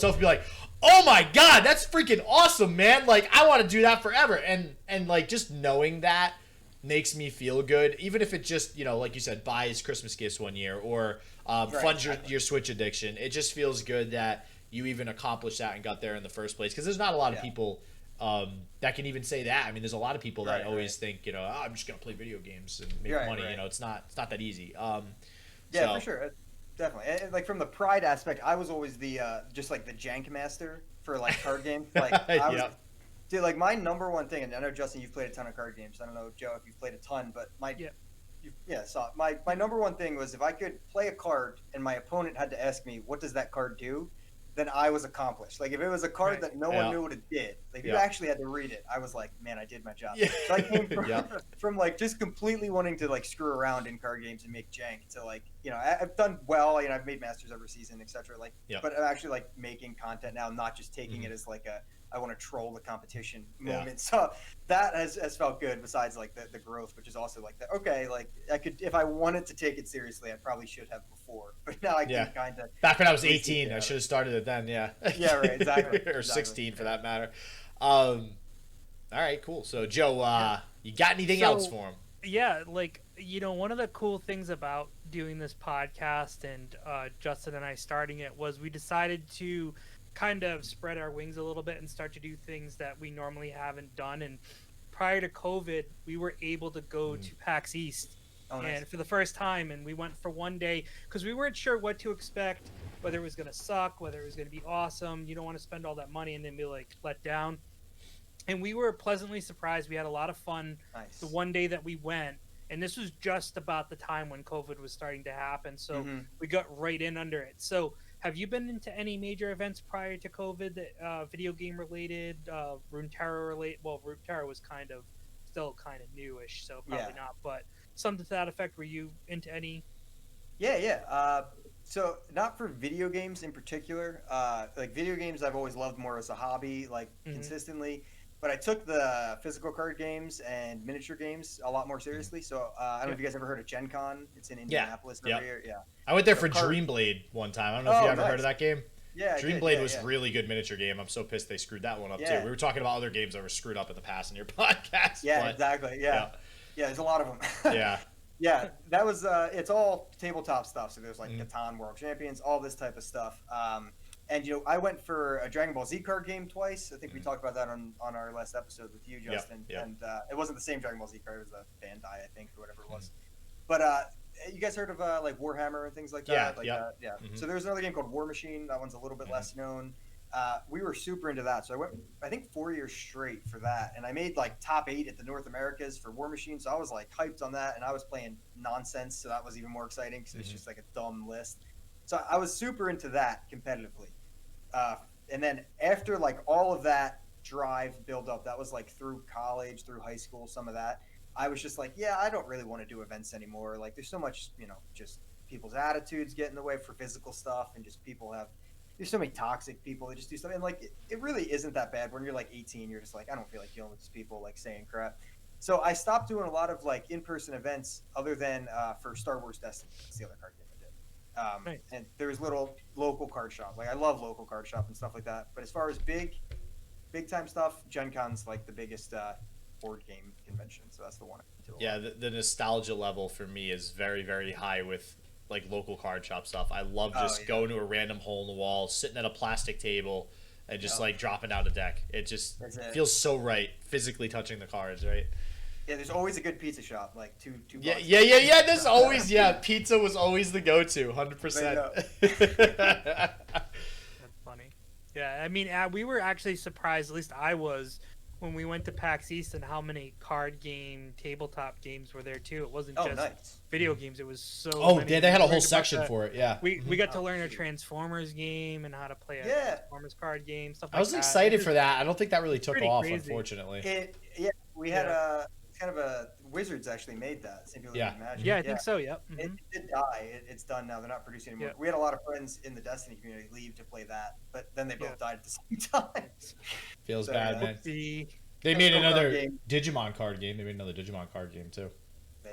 self would be like, oh my God, that's freaking awesome, man. Like, I want to do that forever. And like, just knowing that makes me feel good, even if it just, like you said, buys Christmas gifts one year or funds your Switch addiction. It just feels good that you even accomplished that and got there in the first place, because there's not a lot of people that can even say that. I mean, there's a lot of people that always think, oh, I'm just gonna play video games and make money. It's not that easy. For sure, definitely. And like from the pride aspect, I was always the just like the jank master for like card games. Like dude, like my number one thing, and I know Justin, you've played a ton of card games. I don't know, Joe, if you've played a ton, but my number one thing was if I could play a card and my opponent had to ask me, what does that card do? then I was accomplished. Like if it was a card that no one knew what it did, like you actually had to read it, I was like, man, I did my job. Yeah. So I came from like just completely wanting to like screw around in card games and make jank to like, I've done well, I've made masters every season, etc. Like, but I'm actually like making content now, not just taking it as like I want to troll the competition moment. So that has felt good, besides like the growth, which is also like that. Okay, like I could, if I wanted to take it seriously, I probably should have before, but now I can kind of. Back when I was 18, I should have started it then. Yeah. Yeah. Right. Exactly. Or 16 for that matter. All right. Cool. So Joe, you got anything else for him? Yeah. Like, one of the cool things about doing this podcast and Justin and I starting it was we decided to kind of spread our wings a little bit and start to do things that we normally haven't done. And prior to COVID, we were able to go to PAX East and for the first time, and we went for one day because we weren't sure what to expect, whether it was going to suck, whether it was going to be awesome. You don't want to spend all that money and then be like let down. And we were pleasantly surprised. We had a lot of fun the one day that we went, and this was just about the time when COVID was starting to happen. So we got right in under it. So have you been into any major events prior to COVID that video game related, Runeterra related? Well, Runeterra was still kind of newish, so probably not. But something to that effect. Were you into any? Yeah. So not for video games in particular. Like video games, I've always loved more as a hobby, like consistently. But I took the physical card games and miniature games a lot more seriously. So I don't know if you guys ever heard of Gen Con. It's in Indianapolis every year. Yeah. I went there for Dreamblade one time. I don't know if you ever heard of that game. Yeah, Dreamblade was a really good miniature game. I'm so pissed they screwed that one up too. We were talking about other games that were screwed up in the past in your podcast. Yeah, exactly. Yeah, there's a lot of them. Yeah, that was it's all tabletop stuff. So there's like Catan World Champions, all this type of stuff. And I went for a Dragon Ball Z card game twice. I think we talked about that on our last episode with you, Justin. And it wasn't the same Dragon Ball Z card; it was a Bandai, I think, or whatever it was. But you guys heard of like Warhammer and things like that? So there's another game called War Machine. That one's a little bit less known. We were super into that, so I went, I think, 4 years straight for that, and I made like top 8 at the North Americas for War Machine. So I was like hyped on that, and I was playing nonsense, so that was even more exciting because it's just like a dumb list. So I was super into that competitively. And then after like all of that drive build up, that was like through college, through high school, some of that, I was just like, I don't really want to do events anymore. Like there's so much, just people's attitudes get in the way for physical stuff, and just there's so many toxic people that just do stuff. And like, it really isn't that bad. When you're like 18, you're just like, I don't feel like dealing with these people like saying crap. So I stopped doing a lot of like in-person events other than for Star Wars Destiny. That's the other card game I did. And there's little local card shop. Like I love local card shop and stuff like that. But as far as big time stuff, Gen Con's like the biggest board game convention. So that's the one. Yeah, the nostalgia level for me is very, very high with like local card shop stuff. I love just going to a random hole in the wall, sitting at a plastic table, and just like dropping out a deck. It just feels so right, physically touching the cards, right? Yeah, there's always a good pizza shop, like two. Yeah. There's always pizza was always the go-to, 100%. That's funny. Yeah, I mean, we were actually surprised. At least I was, when we went to PAX East, and how many card game, tabletop games were there too. It wasn't just video games. It was so many. Yeah, they had a whole section for it. Yeah, we got to learn a Transformers game and how to play a Transformers card game. Stuff like that. I was excited for that. I don't think that really took off, unfortunately. We had a kind of a Wizards actually made that. Magic. Yeah, I think so. Yep. It did die. It's done now. They're not producing anymore. We had a lot of friends in the Destiny community leave to play that, but then they both died at the same time. Feels bad, man. They made another Digimon card game. They made another Digimon card game too.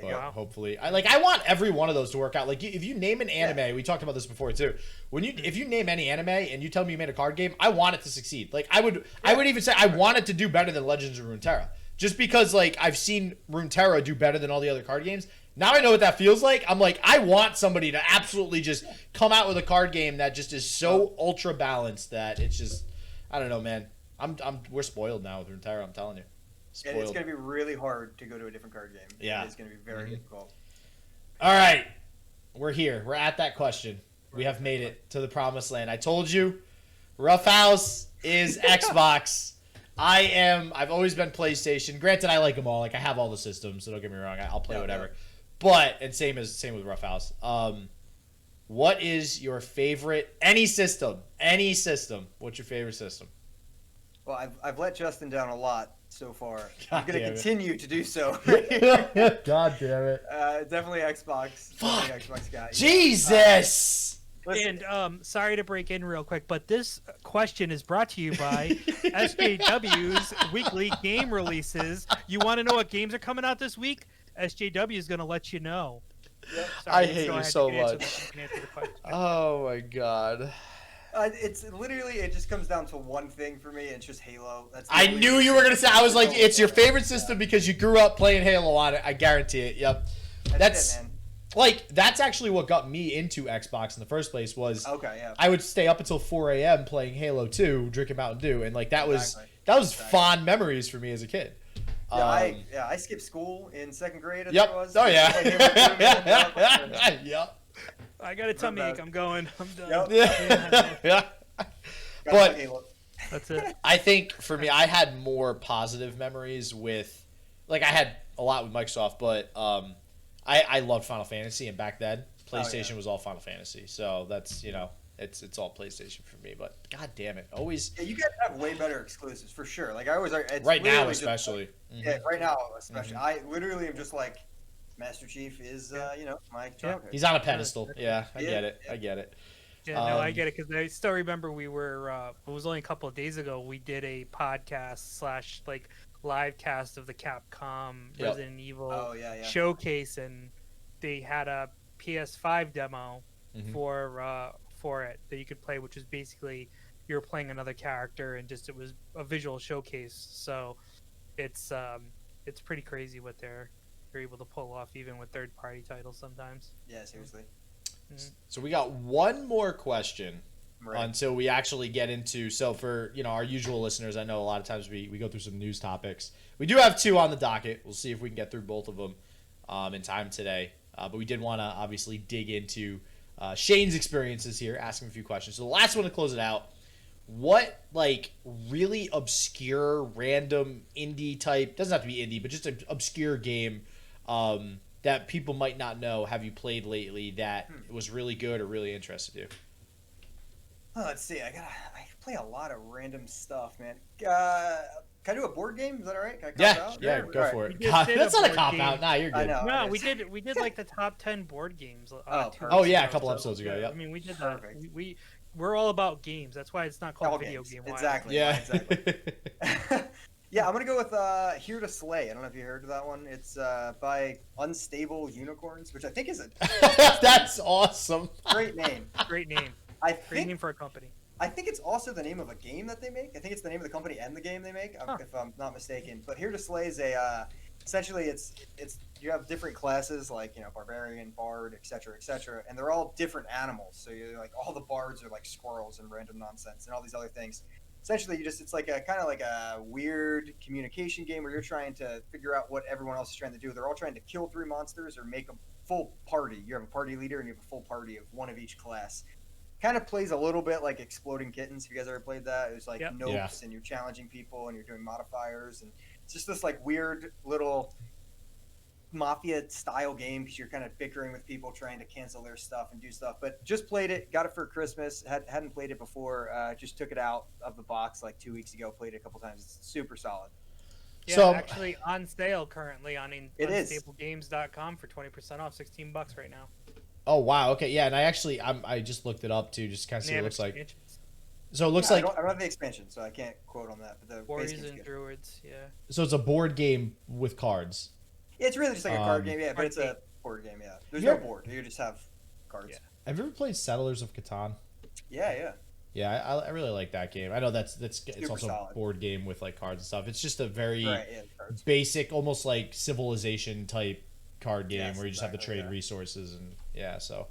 But hopefully, I want every one of those to work out. Like if you name an anime, we talked about this before too. If you name any anime and you tell me you made a card game, I want it to succeed. Like I would even say I want it to do better than Legends of Runeterra. Just because, like, I've seen Runeterra do better than all the other card games. Now I know what that feels like. I'm like, I want somebody to absolutely just come out with a card game that just is so ultra balanced that it's just, I don't know, man. We're spoiled now with Runeterra, I'm telling you. Spoiled. And it's going to be really hard to go to a different card game. Yeah. It's going to be very difficult. All right. We're here. We're at that question. We have made it to the promised land. I told you, Ruffhouse is Xbox. I've always been PlayStation. Granted, I like them all. Like, I have all the systems, so don't get me wrong. I'll play whatever. But, and same with Ruffhouse. What is your favorite any system? Any system. What's your favorite system? Well, I've let Justin down a lot so far. I'm God going to damn it. continue to do so. God damn it. Definitely Xbox. Fuck. Definitely Xbox guy. Jesus. Listen, And sorry to break in real quick, but this question is brought to you by SJW's weekly game releases. You want to know what games are coming out this week? SJW is going to let you know. yep. I Sorry, hate go you ahead, so you can answer much. you can answer the question. Oh my god. It's literally, it just comes down to one thing for me. It's just Halo. That's the I only knew reason. you were gonna say. I was like, Halo. it's your favorite system because you grew up playing Halo on it. I guarantee it. Yep. That's it, man. Like that's actually what got me into Xbox in the first place. Was Okay, yeah. I would stay up until 4 a.m. playing Halo 2, drinking Mountain Dew, and like that was Exactly. fond memories for me as a kid. Yeah, I skipped school in second grade. I Yep. think it was. Oh yeah. Played Halo 2, man. Yep. I got a tummy ache. I'm going. I'm done. Yep. Yeah. Gotta But- play Halo. That's it. I think for me, I had more positive memories with, like I had a lot with Microsoft, but I loved Final Fantasy, and back then PlayStation was all Final Fantasy, so that's it's all PlayStation for me. But god damn it, always Yeah, you guys have way better exclusives for sure. Like I always, it's right now literally just- especially. Mhm. yeah, right now especially. I literally am just like, Master Chief is my childhood. He's on a pedestal. Yeah, I Yeah. get it. I get it. Yeah, no, I Um, get it because I still remember we were. It was only a couple of days ago. We did a podcast / like live cast of the Capcom Yep. Resident Evil Oh yeah. showcase, and they had a PS5 demo Mhm. for it that you could play, which was basically you were playing another character, and just it was a visual showcase. So it's pretty crazy what they're able to pull off, even with third-party titles sometimes. Yeah, seriously. So we got one more question Right. until we actually get into. So for our usual listeners, I know a lot of times we go through some news topics. We do have 2 on the docket. We'll see if we can get through both of them in time today. But we did want to obviously dig into Shane's experiences here, ask him a few questions. So the last one to close it out: what like really obscure, random indie type, doesn't have to be indie, but just an obscure game that people might not know have you played lately that was really good or really interested you? Oh, let's see. I play a lot of random stuff, man. Can I do a board game? Is that all right? Can I cop out? Yeah, Sure. go All right. for it. We just God, did a that's not a board cop game. out. Nah, you're I good. know. No, it is. we did like the top 10 board games. 2 perfect. Oh, weeks yeah, a ago, couple so, episodes ago, yep. I mean, we did that. Perfect. We're all about games. That's why it's not called All Video games. Game Wild. Exactly. Yeah. Exactly. Yeah, I'm gonna go with Here to Slay. I don't know if you heard of that one. It's by Unstable Unicorns, which I think is a That's awesome. great name. Great name. I Great name think for a company. it's also the name of a game that they make. I think it's the name of the company and the game they make, if I'm not mistaken. But Here to Slay is essentially it's you have different classes like barbarian, bard, etc., and they're all different animals. So you're like all the bards are like squirrels and random nonsense and all these other things. Essentially, it's like a kind of like a weird communication game where you're trying to figure out what everyone else is trying to do. They're all trying to kill 3 monsters or make a full party. You have a party leader and you have a full party of one of each class. Kind of plays a little bit like Exploding Kittens. If you guys ever played that, it was like Yep. notes Yeah. and you're challenging people and you're doing modifiers, and it's just this like weird little mafia style game because you're kind of bickering with people trying to cancel their stuff and do stuff. But just played it, got it for Christmas. Hadn't played it before. Just took it out of the box like 2 weeks ago. Played it a couple times. It's super solid. Yeah, So- actually on sale currently on It is. unstablegames.com for 20% off, $16 right now. Oh wow. Okay. Yeah. And I just looked it up too, just kind of see They what it have looks like. expansions. So it looks Yeah, like I don't have the expansion, so I can't quote on that. But the Warriors base game's and good. Druids, yeah. so it's a board game with cards. Yeah, it's really just like a card Um, game, yeah, but it's a board game, yeah. There's Yeah. no board. You just have cards. Yeah. Have you ever played Settlers of Catan? Yeah. Yeah, I really like that game. I know it's Super also a solid. board game with like cards and stuff. It's just a very Right, yeah, cards. basic, almost like Civilization type card game Yes, where you just have to exactly, trade yeah. resources and so.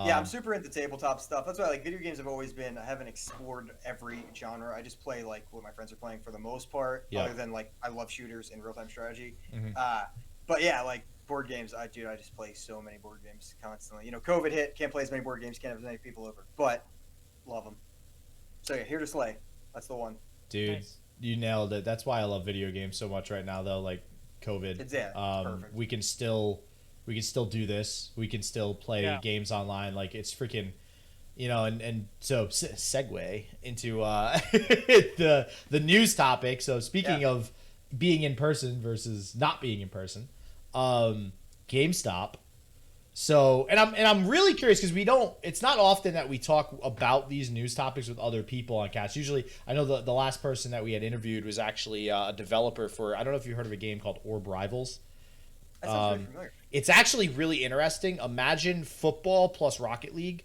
Yeah, I'm super into tabletop stuff. That's why like video games have always been. I haven't explored every genre. I just play like what my friends are playing for the most part. Yeah. Other than like I love shooters and real time strategy. Mhm. But yeah, like board games. I just play so many board games constantly. COVID hit. Can't play as many board games. Can't have as many people over. But love them. So yeah, Here to Slay. That's the one. Dude, Nice. you nailed it. That's why I love video games so much right now, though. Like COVID, It's perfect. we can still we can still do this. We can still play games online. Like, it's freaking, you know, and so segue into the news topic. So speaking of being in person versus not being in person, GameStop. So, and I'm really curious because it's not often that we talk about these news topics with other people on cast. Usually, I know the last person that we had interviewed was actually a developer for, I don't know if you heard of a game called Orb Rivals. That sounds very familiar. It's actually really interesting. Imagine football plus Rocket League.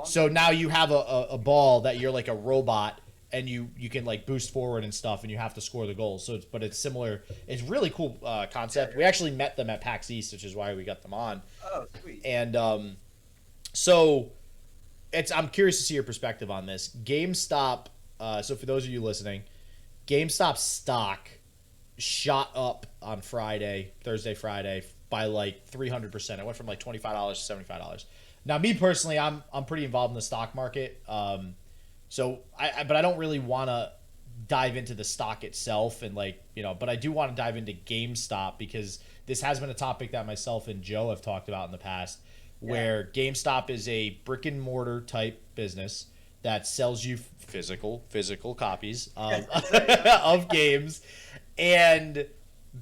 So now you have a ball that you're like a robot, and you can like boost forward and stuff, and you have to score the goals. So it's similar. It's really cool concept. We actually met them at PAX East, which is why we got them on. Oh, sweet. And so I'm curious to see your perspective on this. GameStop. So for those of you listening, GameStop stock shot up on Thursday, Friday, by like 300%. It went from like $25 to $75. Now, me personally, I'm pretty involved in the stock market. But I don't really want to dive into the stock itself, and like, you know, but I do want to dive into GameStop because this has been a topic that myself and Joe have talked about in the past, where GameStop is a brick and mortar type business that sells you physical copies of games. And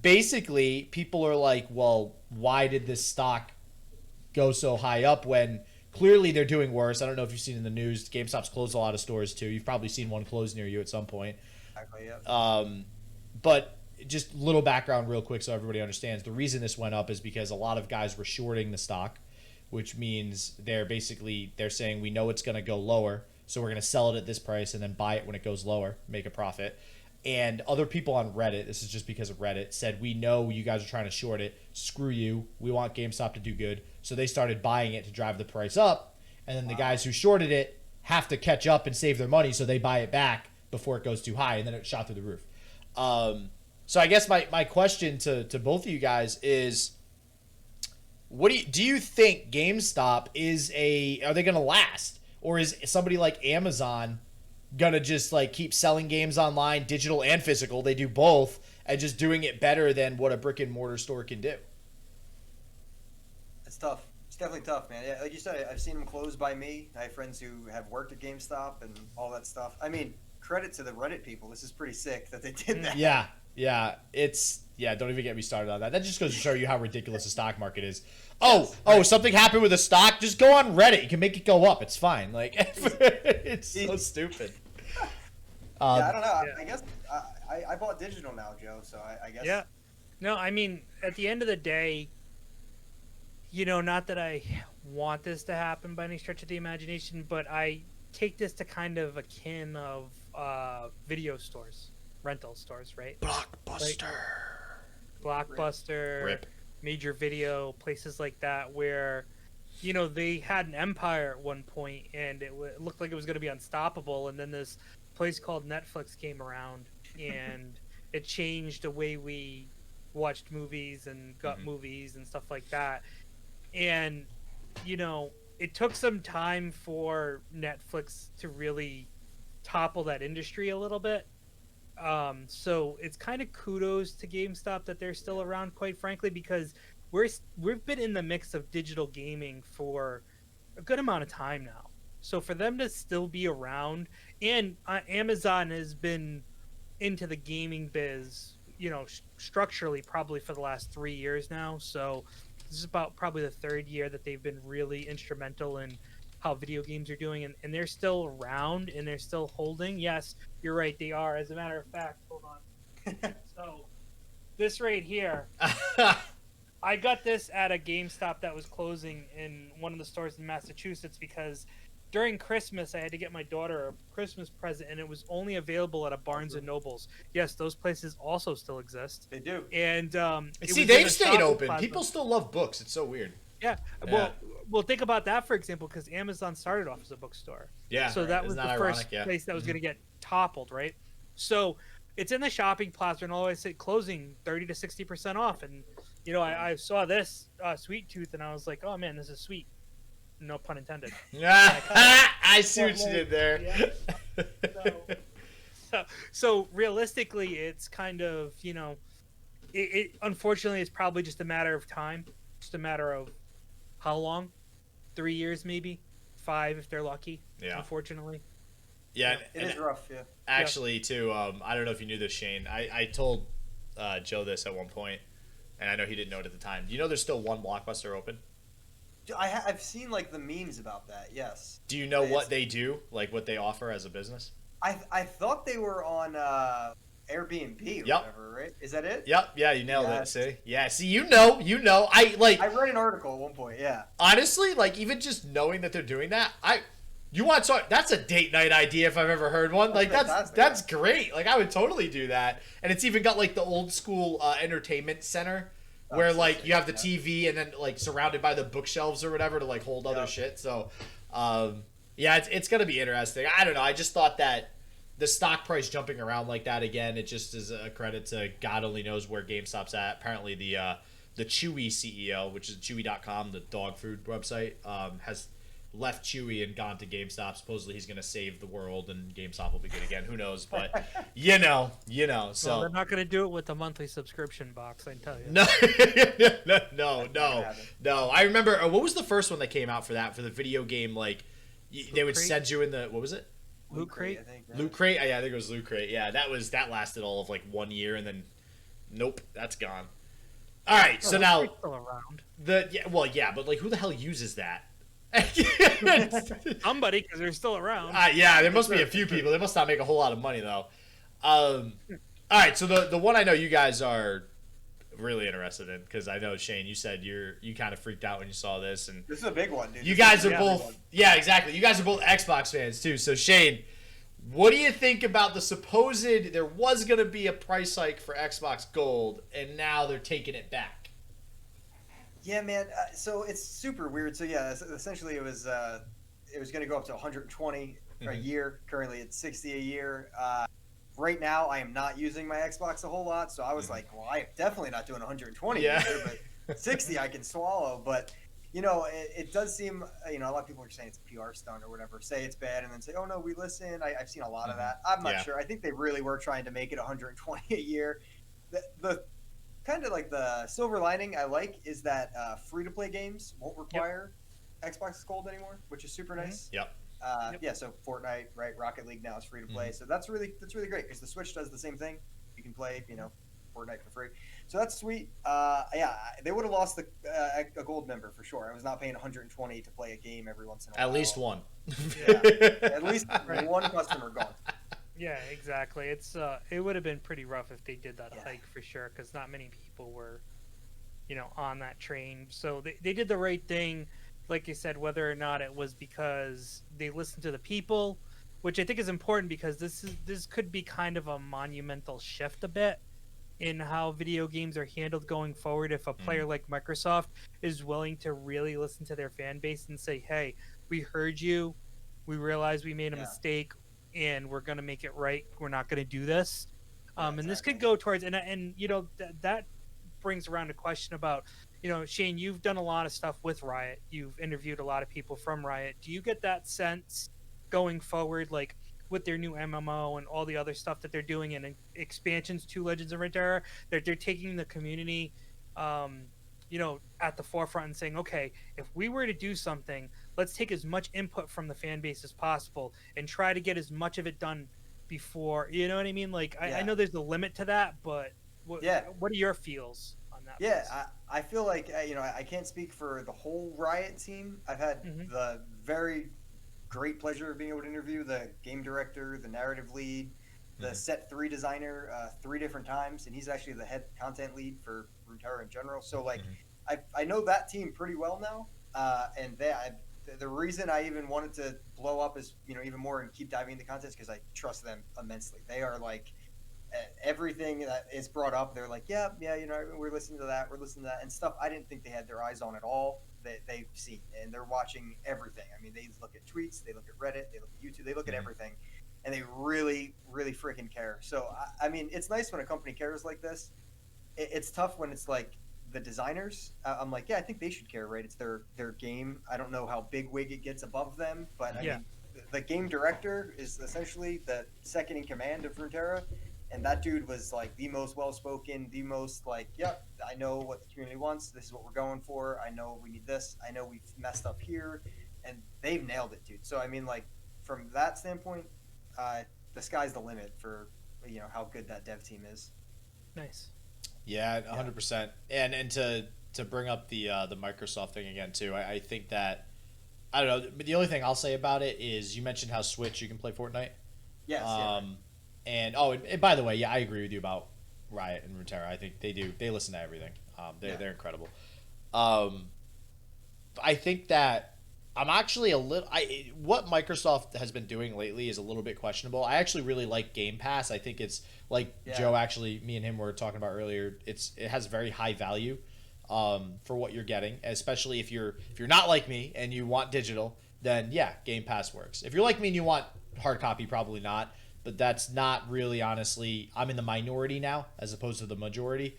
basically people are like, well, why did this stock go so high up when clearly they're doing worse? I don't know if you've seen in the news, GameStop's closed a lot of stores too. You've probably seen one close near you at some point. Exactly, yeah. But just little background real quick so everybody understands. The reason this went up is because a lot of guys were shorting the stock, which means they're saying, we know it's going to go lower, so we're going to sell it at this price and then buy it when it goes lower, make a profit. And other people on Reddit, this is just because of Reddit, said, we know you guys are trying to short it. Screw you. We want GameStop to do good. So they started buying it to drive the price up. And then the guys who shorted it have to catch up and save their money, so they buy it back before it goes too high, and then it shot through the roof. So I guess my question to both of you guys is, do you think GameStop are they going to last? Or is somebody like Amazon gonna just like keep selling games online, digital and physical? They do both, and just doing it better than what a brick and mortar store can do. It's tough. It's definitely tough, man. Yeah, like you said, I've seen them closed by me. I have friends who have worked at GameStop and all that stuff. I mean, credit to the Reddit people. This is pretty sick that they did that. Yeah. Don't even get me started on that. That just goes to show you how ridiculous the stock market is. Something happened with a stock. Just go on Reddit. You can make it go up. It's fine. Like, it's so stupid. I don't know. I guess I bought digital now, Joe. So I guess. Yeah. No, I mean, at the end of the day, you know, not that I want this to happen by any stretch of the imagination, but I take this to kind of akin of video stores, rental stores, right? Blockbuster, Rip. Major Video, places like that where, you know, they had an empire at one point and it looked like it was going to be unstoppable, and then this place called Netflix came around and it changed the way we watched movies and got movies and stuff like that. And, you know, it took some time for Netflix to really topple that industry a little bit. So it's kind of kudos to GameStop that they're still around, quite frankly, because we've been in the mix of digital gaming for a good amount of time now. So for them to still be around, and Amazon has been into the gaming biz, you know, structurally probably for the last 3 years now. So this is about probably the third year that they've been really instrumental in how video games are doing, and they're still around and they're still holding. Yes, you're right, they are. As a matter of fact, hold on. So this right here, I got this at a GameStop that was closing in one of the stores in Massachusetts because during Christmas I had to get my daughter a Christmas present, and it was only available at a Barnes and Nobles. Yes, those places also still exist. They do. And see, they've stayed open. People still love books. It's so weird. Yeah. Well, think about that, for example, because Amazon started off as a bookstore. Yeah. So that was the first place that was going to get toppled, right? So it's in the shopping plaza, and always say closing 30 to 60% off. And, you know, I saw this Sweet Tooth, and I was like, oh, man, this is sweet. No pun intended. I see what you did there. Yeah. So realistically, it's kind of, you know, it unfortunately, it's probably just a matter of time just a matter of how long? 3 years, maybe 5 if they're lucky. Yeah. Unfortunately. Yeah, It is rough. Yeah. actually, too. I don't know if you knew this, Shane. I told Joe this at one point, and I know he didn't know it at the time. Do you know there's still one Blockbuster open? I've seen like the memes about that. Yes. Do you know what they do? Like what they offer as a business? I thought they were on Airbnb or whatever, right? Is that it? Yep. Yeah, you nailed it. See? Yeah. See, you know. I read an article at one point. Yeah. Honestly, like even just knowing that they're doing that, you want to talk? That's a date night idea if I've ever heard one. Like that's great. Like I would totally do that. And it's even got like the old school entertainment center where like you have the TV and then like surrounded by the bookshelves or whatever to like hold other shit. So, yeah, it's gonna be interesting. I don't know. I just thought that the stock price jumping around like that again, it just is a credit to God only knows where GameStop's at. Apparently the Chewy CEO, which is Chewy.com, the dog food website, has left Chewy and gone to GameStop. Supposedly he's going to save the world and GameStop will be good again. Who knows? But you know. So well, they're not going to do it with the monthly subscription box, I tell you. No. I remember what was the first one that came out for that, for the video game? Like they would send you in the, what was it? Loot Crate. I think. Loot Crate. Yeah, I think it was Loot Crate. Yeah, that lasted all of like 1 year and then nope, that's gone. All right, so now still around. But like who the hell uses that? Somebody, because they're still around. Yeah, there must be a few people. They must not make a whole lot of money though. All right, so the one I know you guys are really interested in, because I know Shane, you said you kind of freaked out when you saw this, and this is a big one, dude. You guys are both exactly. You guys are both Xbox fans too. So Shane, what do you think about the supposed there was going to be a price hike for Xbox Gold, and now they're taking it back? Yeah, man. So it's super weird. So yeah, essentially it was going to go up to 120 a year. Currently it's 60 a year. Right now I am not using my Xbox a whole lot, so I was like, well, I am definitely not doing 120 a year, but 60 I can swallow. But you know, it does seem, you know, a lot of people are saying it's a PR stunt or whatever, say it's bad and then say, oh no, we listen. I've seen a lot of that. I'm not sure. I think they really were trying to make it 120 a year. The kind of like the silver lining I like is that free-to-play games won't require Xbox Gold anymore, which is super nice. Yeah, so Fortnite, right? Rocket League now is free-to-play, so that's really great because the Switch does the same thing. You can play, you know, Fortnite for free, so that's sweet. Yeah, they would have lost a gold member for sure. I was not paying 120 to play a game every once in a while. At least one. Yeah, at least one customer gone. Yeah, exactly. It would have been pretty rough if they did that hike for sure, because not many people were, you know, on that train. So they did the right thing, like you said, whether or not it was because they listened to the people, which I think is important because this could be kind of a monumental shift a bit in how video games are handled going forward. If a player like Microsoft is willing to really listen to their fan base and say, hey, we heard you, we realized we made a mistake, and we're going to make it right. We're not going to do this. And this could go towards, and you know, that brings around a question about, you know, Shane, you've done a lot of stuff with Riot. You've interviewed a lot of people from Riot. Do you get that sense going forward, like with their new MMO and all the other stuff that they're doing and expansions to Legends of Runeterra, they're taking the community, you know, at the forefront and saying, okay, if we were to do something, let's take as much input from the fan base as possible and try to get as much of it done before, you know what I mean? Like, I know there's a limit to that, but what are your feels on that? Yeah, I feel like, you know, I can't speak for the whole Riot team. I've had the very great pleasure of being able to interview the game director, the narrative lead, the set 3 designer 3 different times, and he's actually the head content lead for Runeterra in general. So like, I know that team pretty well now, and the reason I even wanted to blow up is, you know, even more and keep diving into content is because I trust them immensely. They are like, everything that is brought up, they're like, yeah, you know, we're listening to that, and stuff I didn't think they had their eyes on at all. They've seen, and they're watching everything. I mean, they look at tweets, they look at Reddit, they look at YouTube, they look at everything, and they really, really freaking care. So, I mean, it's nice when a company cares like this. It's tough when it's like the designers. I'm like, yeah, I think they should care, right? It's their game. I don't know how big wig it gets above them, but I mean, the game director is essentially the second in command of Runeterra, And that dude was like the most well-spoken, the most like, yep, I know what the community wants. This is what we're going for. I know we need this. I know we've messed up here, and they've nailed it, dude. So I mean, like from that standpoint, the sky's the limit for how good that dev team is. Nice. Yeah, 100%. And to bring up the Microsoft thing again too, I think that I don't know. But the only thing I'll say about it is you mentioned how Switch you can play Fortnite. Yes. And by the way, yeah, I agree with you about Riot and Runeterra. I think they do. They listen to everything. They're incredible. I think that I'm actually a little. What Microsoft has been doing lately is a little bit questionable. I actually really like Game Pass. I think it's like Joe. Actually, me and him were talking about earlier. It has very high value for what you're getting, especially if you're not like me and you want digital. Then yeah, Game Pass works. If you're like me and you want hard copy, probably not. But that's not really, honestly, I'm in the minority now as opposed to the majority.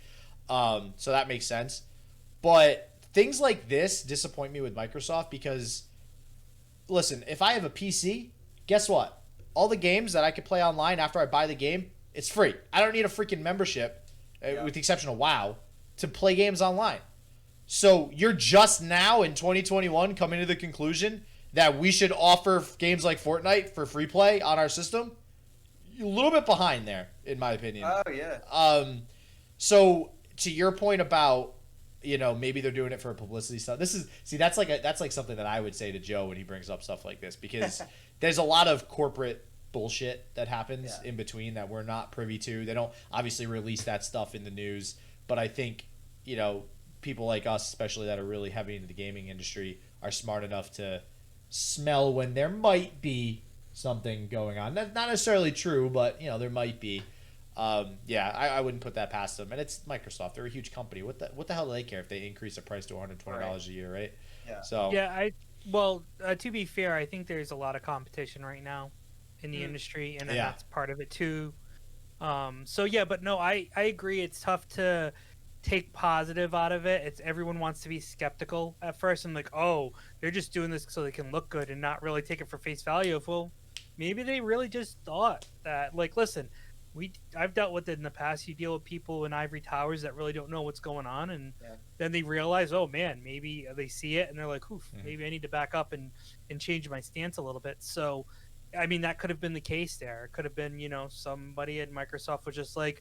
So that makes sense. But things like this disappoint me with Microsoft because, listen, if I have a PC, guess what? All the games that I could play online after I buy the game, it's free. I don't need a freaking membership, with the exception of WoW, to play games online. So you're just now in 2021 coming to the conclusion that we should offer games like Fortnite for free play on our system? A little bit behind there, in my opinion. Oh yeah. So to your point about, maybe they're doing it for publicity stuff. That's like something that I would say to Joe when he brings up stuff like this, because there's a lot of corporate bullshit that happens in between that we're not privy to. They don't obviously release that stuff in the news, but I think, people like us, especially that are really heavy into the gaming industry, are smart enough to smell when there might be something going on. That's not necessarily true, but there might be. I wouldn't put that past them. And it's Microsoft; they're a huge company. What the hell do they care if they increase the price to $120 a year, right? Yeah. So to be fair, I think there's a lot of competition right now in the industry, and that's part of it too. But no, I agree. It's tough to take positive out of it. It's everyone wants to be skeptical at first and like, oh, they're just doing this so they can look good and not really take it for face value. Well, maybe they really just thought that, like, listen, I've dealt with it in the past. You deal with people in ivory towers that really don't know what's going on, and then they realize, oh man, maybe they see it and they're like, oof, maybe I need to back up and change my stance a little bit. So, I mean, that could have been the case there. It could have been, somebody at Microsoft was just like,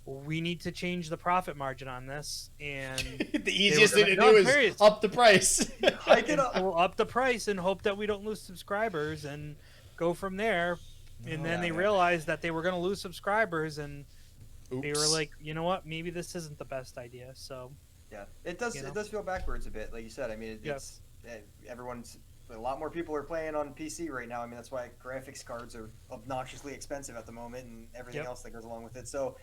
we need to change the profit margin on this, and the easiest thing to do is up the price. Hike it up. We'll up the price and hope that we don't lose subscribers and go from there. And then they realized that they were going to lose subscribers, and they were like, you know what, maybe this isn't the best idea. So yeah, it does. It does feel backwards a bit, like you said. I mean, it's everyone's. A lot more people are playing on PC right now. I mean, that's why graphics cards are obnoxiously expensive at the moment, and everything else that goes along with it. So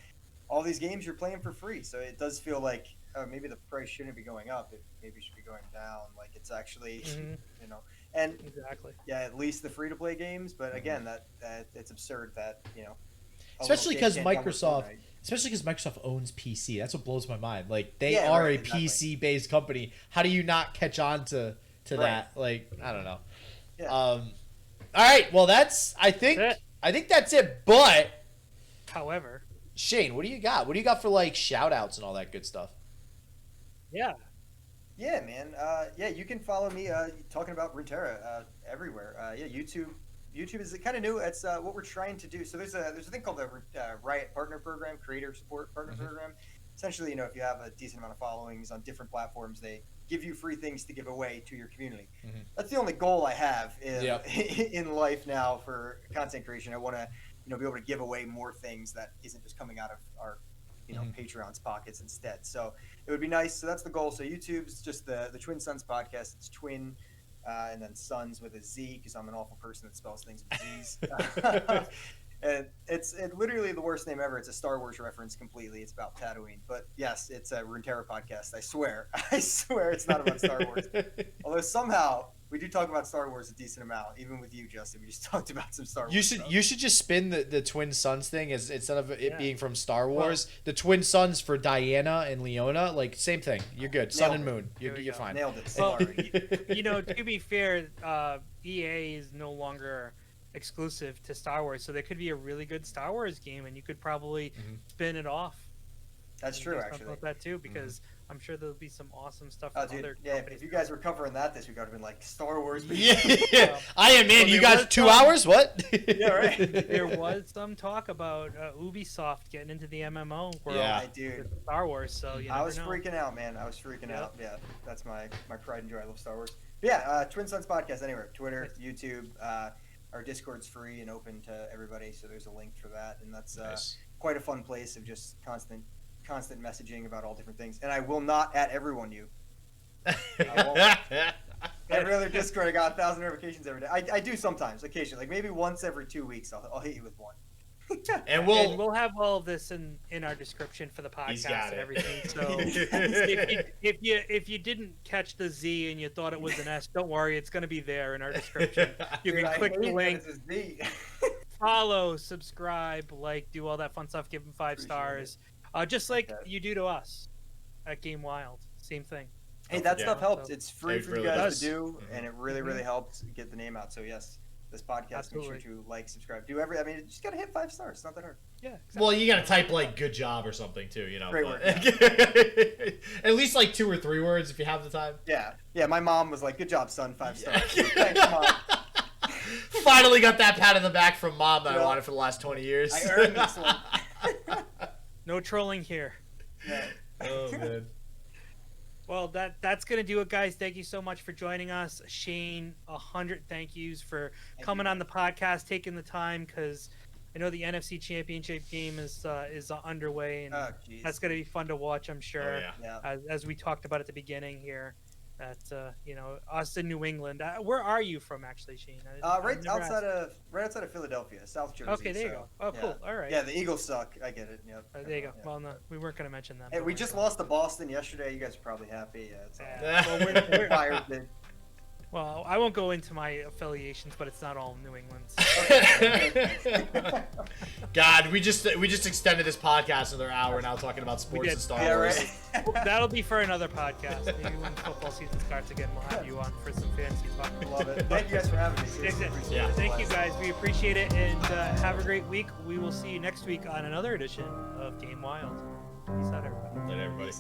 all these games you're playing for free. So it does feel like maybe the price shouldn't be going up. It maybe should be going down. Like it's actually, and exactly. Yeah, at least the free to play games. But again, that it's absurd that especially because Microsoft owns PC. That's what blows my mind. Like they are a PC based company. How do you not catch on to that? Like I don't know. Yeah. All right. Well, I think that's it. But however, Shane, what do you got? What do you got for like shout outs and all that good stuff? Yeah, man. You can follow me talking about Runeterra everywhere. YouTube is kind of new. It's what we're trying to do. So there's a thing called the Riot Partner Program, Creator Support Partner Program. Essentially, if you have a decent amount of followings on different platforms, they give you free things to give away to your community. That's the only goal I have in life now for content creation. I want to be able to give away more things that isn't just coming out of our Patreon's pockets instead. So it would be nice. So that's the goal. So YouTube's just the Twin Sunz Podcast. It's Twin and then Sunz with a Z, because I'm an awful person that spells things with Z's. And it's literally the worst name ever. It's a Star Wars reference completely. It's about Tatooine. But yes, it's a Runeterra podcast. I swear it's not about Star Wars. Although somehow we do talk about Star Wars a decent amount, even with you, Justin. We just talked about some Star Wars. You should just spin the Twin Sunz thing as instead of it being from Star Wars, the Twin Suns for Diana and Leona, like same thing. You're good. Sun and Moon. You're fine. Nailed it. Well, to be fair, EA is no longer exclusive to Star Wars, so there could be a really good Star Wars game, and you could probably spin it off. That's and true, do something actually. with that too, because I'm sure there'll be some awesome stuff. Oh, from dude, other yeah. companies. If you guys were covering that this week, I'd have been like Star Wars. Yeah, I am in. Well, You there guys, was 2 some- hours? What? Yeah, right. There was some talk about Ubisoft getting into the MMO world Yeah. Dude. with Star Wars, so you I never was know. freaking out, man. I was freaking Yeah. out. Yeah, that's my pride and joy. I love Star Wars. But yeah, Twin Sunz Podcast anywhere. Twitter, YouTube. Our Discord's free and open to everybody, so there's a link for that, and that's Nice. quite a fun place of just constant messaging about all different things. And I will not at everyone you. Every other Discord, I got 1,000 notifications every day. I do sometimes, occasionally, like maybe once every 2 weeks, I'll hit you with one. And We'll we'll have all of this in our description for the He's podcast got and it. everything. So if you didn't catch the Z and you thought it was an S, don't worry, it's going to be there in our description. You Dude, can I click hate the that link, it's a Z. follow, subscribe, like, do all that fun stuff. Give them 5 Appreciate stars, just like Okay. you do to us at Game Wild. Same thing. Hey, that Yeah. stuff helps. It's free It for really you guys does. to do, Mhm. and it really, really helps get the name out. So yes, this podcast, Absolutely. make sure to like, subscribe, do every. I mean, you just gotta hit 5 stars. It's not that hard. Yeah. well, you gotta type like "good job" or something too, you know. Great but- work, At least like 2 or 3 words if you have the time. Yeah, yeah. My mom was like, "Good job, son. 5 stars." Thanks, mom. Finally got that pat on the back from mom that I Yeah. wanted for the last 20 years. I earned this one. No trolling here. Yeah. Oh man. Well, that's gonna do it, guys. Thank you so much for joining us, Shane. 100 thank yous for coming on the podcast, taking the time, because I know the NFC Championship game is underway, and Oh, jeez. that's gonna be fun to watch, I'm sure. Oh, yeah. Yeah. As we talked about at the beginning here, that us in New England. Where are you from, actually, Shane? Right outside of Philadelphia, South Jersey. Okay, there you so, go. Oh, cool. yeah. All right. Yeah, the Eagles suck. I get it. Yep. There you go. Yeah. Well, no, we weren't gonna mention that. Hey, but we we're just gonna. lost to Boston yesterday. You guys are probably happy. Yeah. It's all Yeah. Well, we're Fires did. Well, I won't go into my affiliations, but it's not all New England. God, we just extended this podcast another hour now talking about sports did. and Star Yeah, Wars. right. That'll be for another podcast. Maybe when football season starts again, we'll have you on for some fantasy talk. Love it. Thank you guys for having me. Thank Seriously, appreciate it. Thank you, guys. We appreciate it, and have a great week. We will see you next week on another edition of Game Wild. Peace out, everybody. Later, everybody.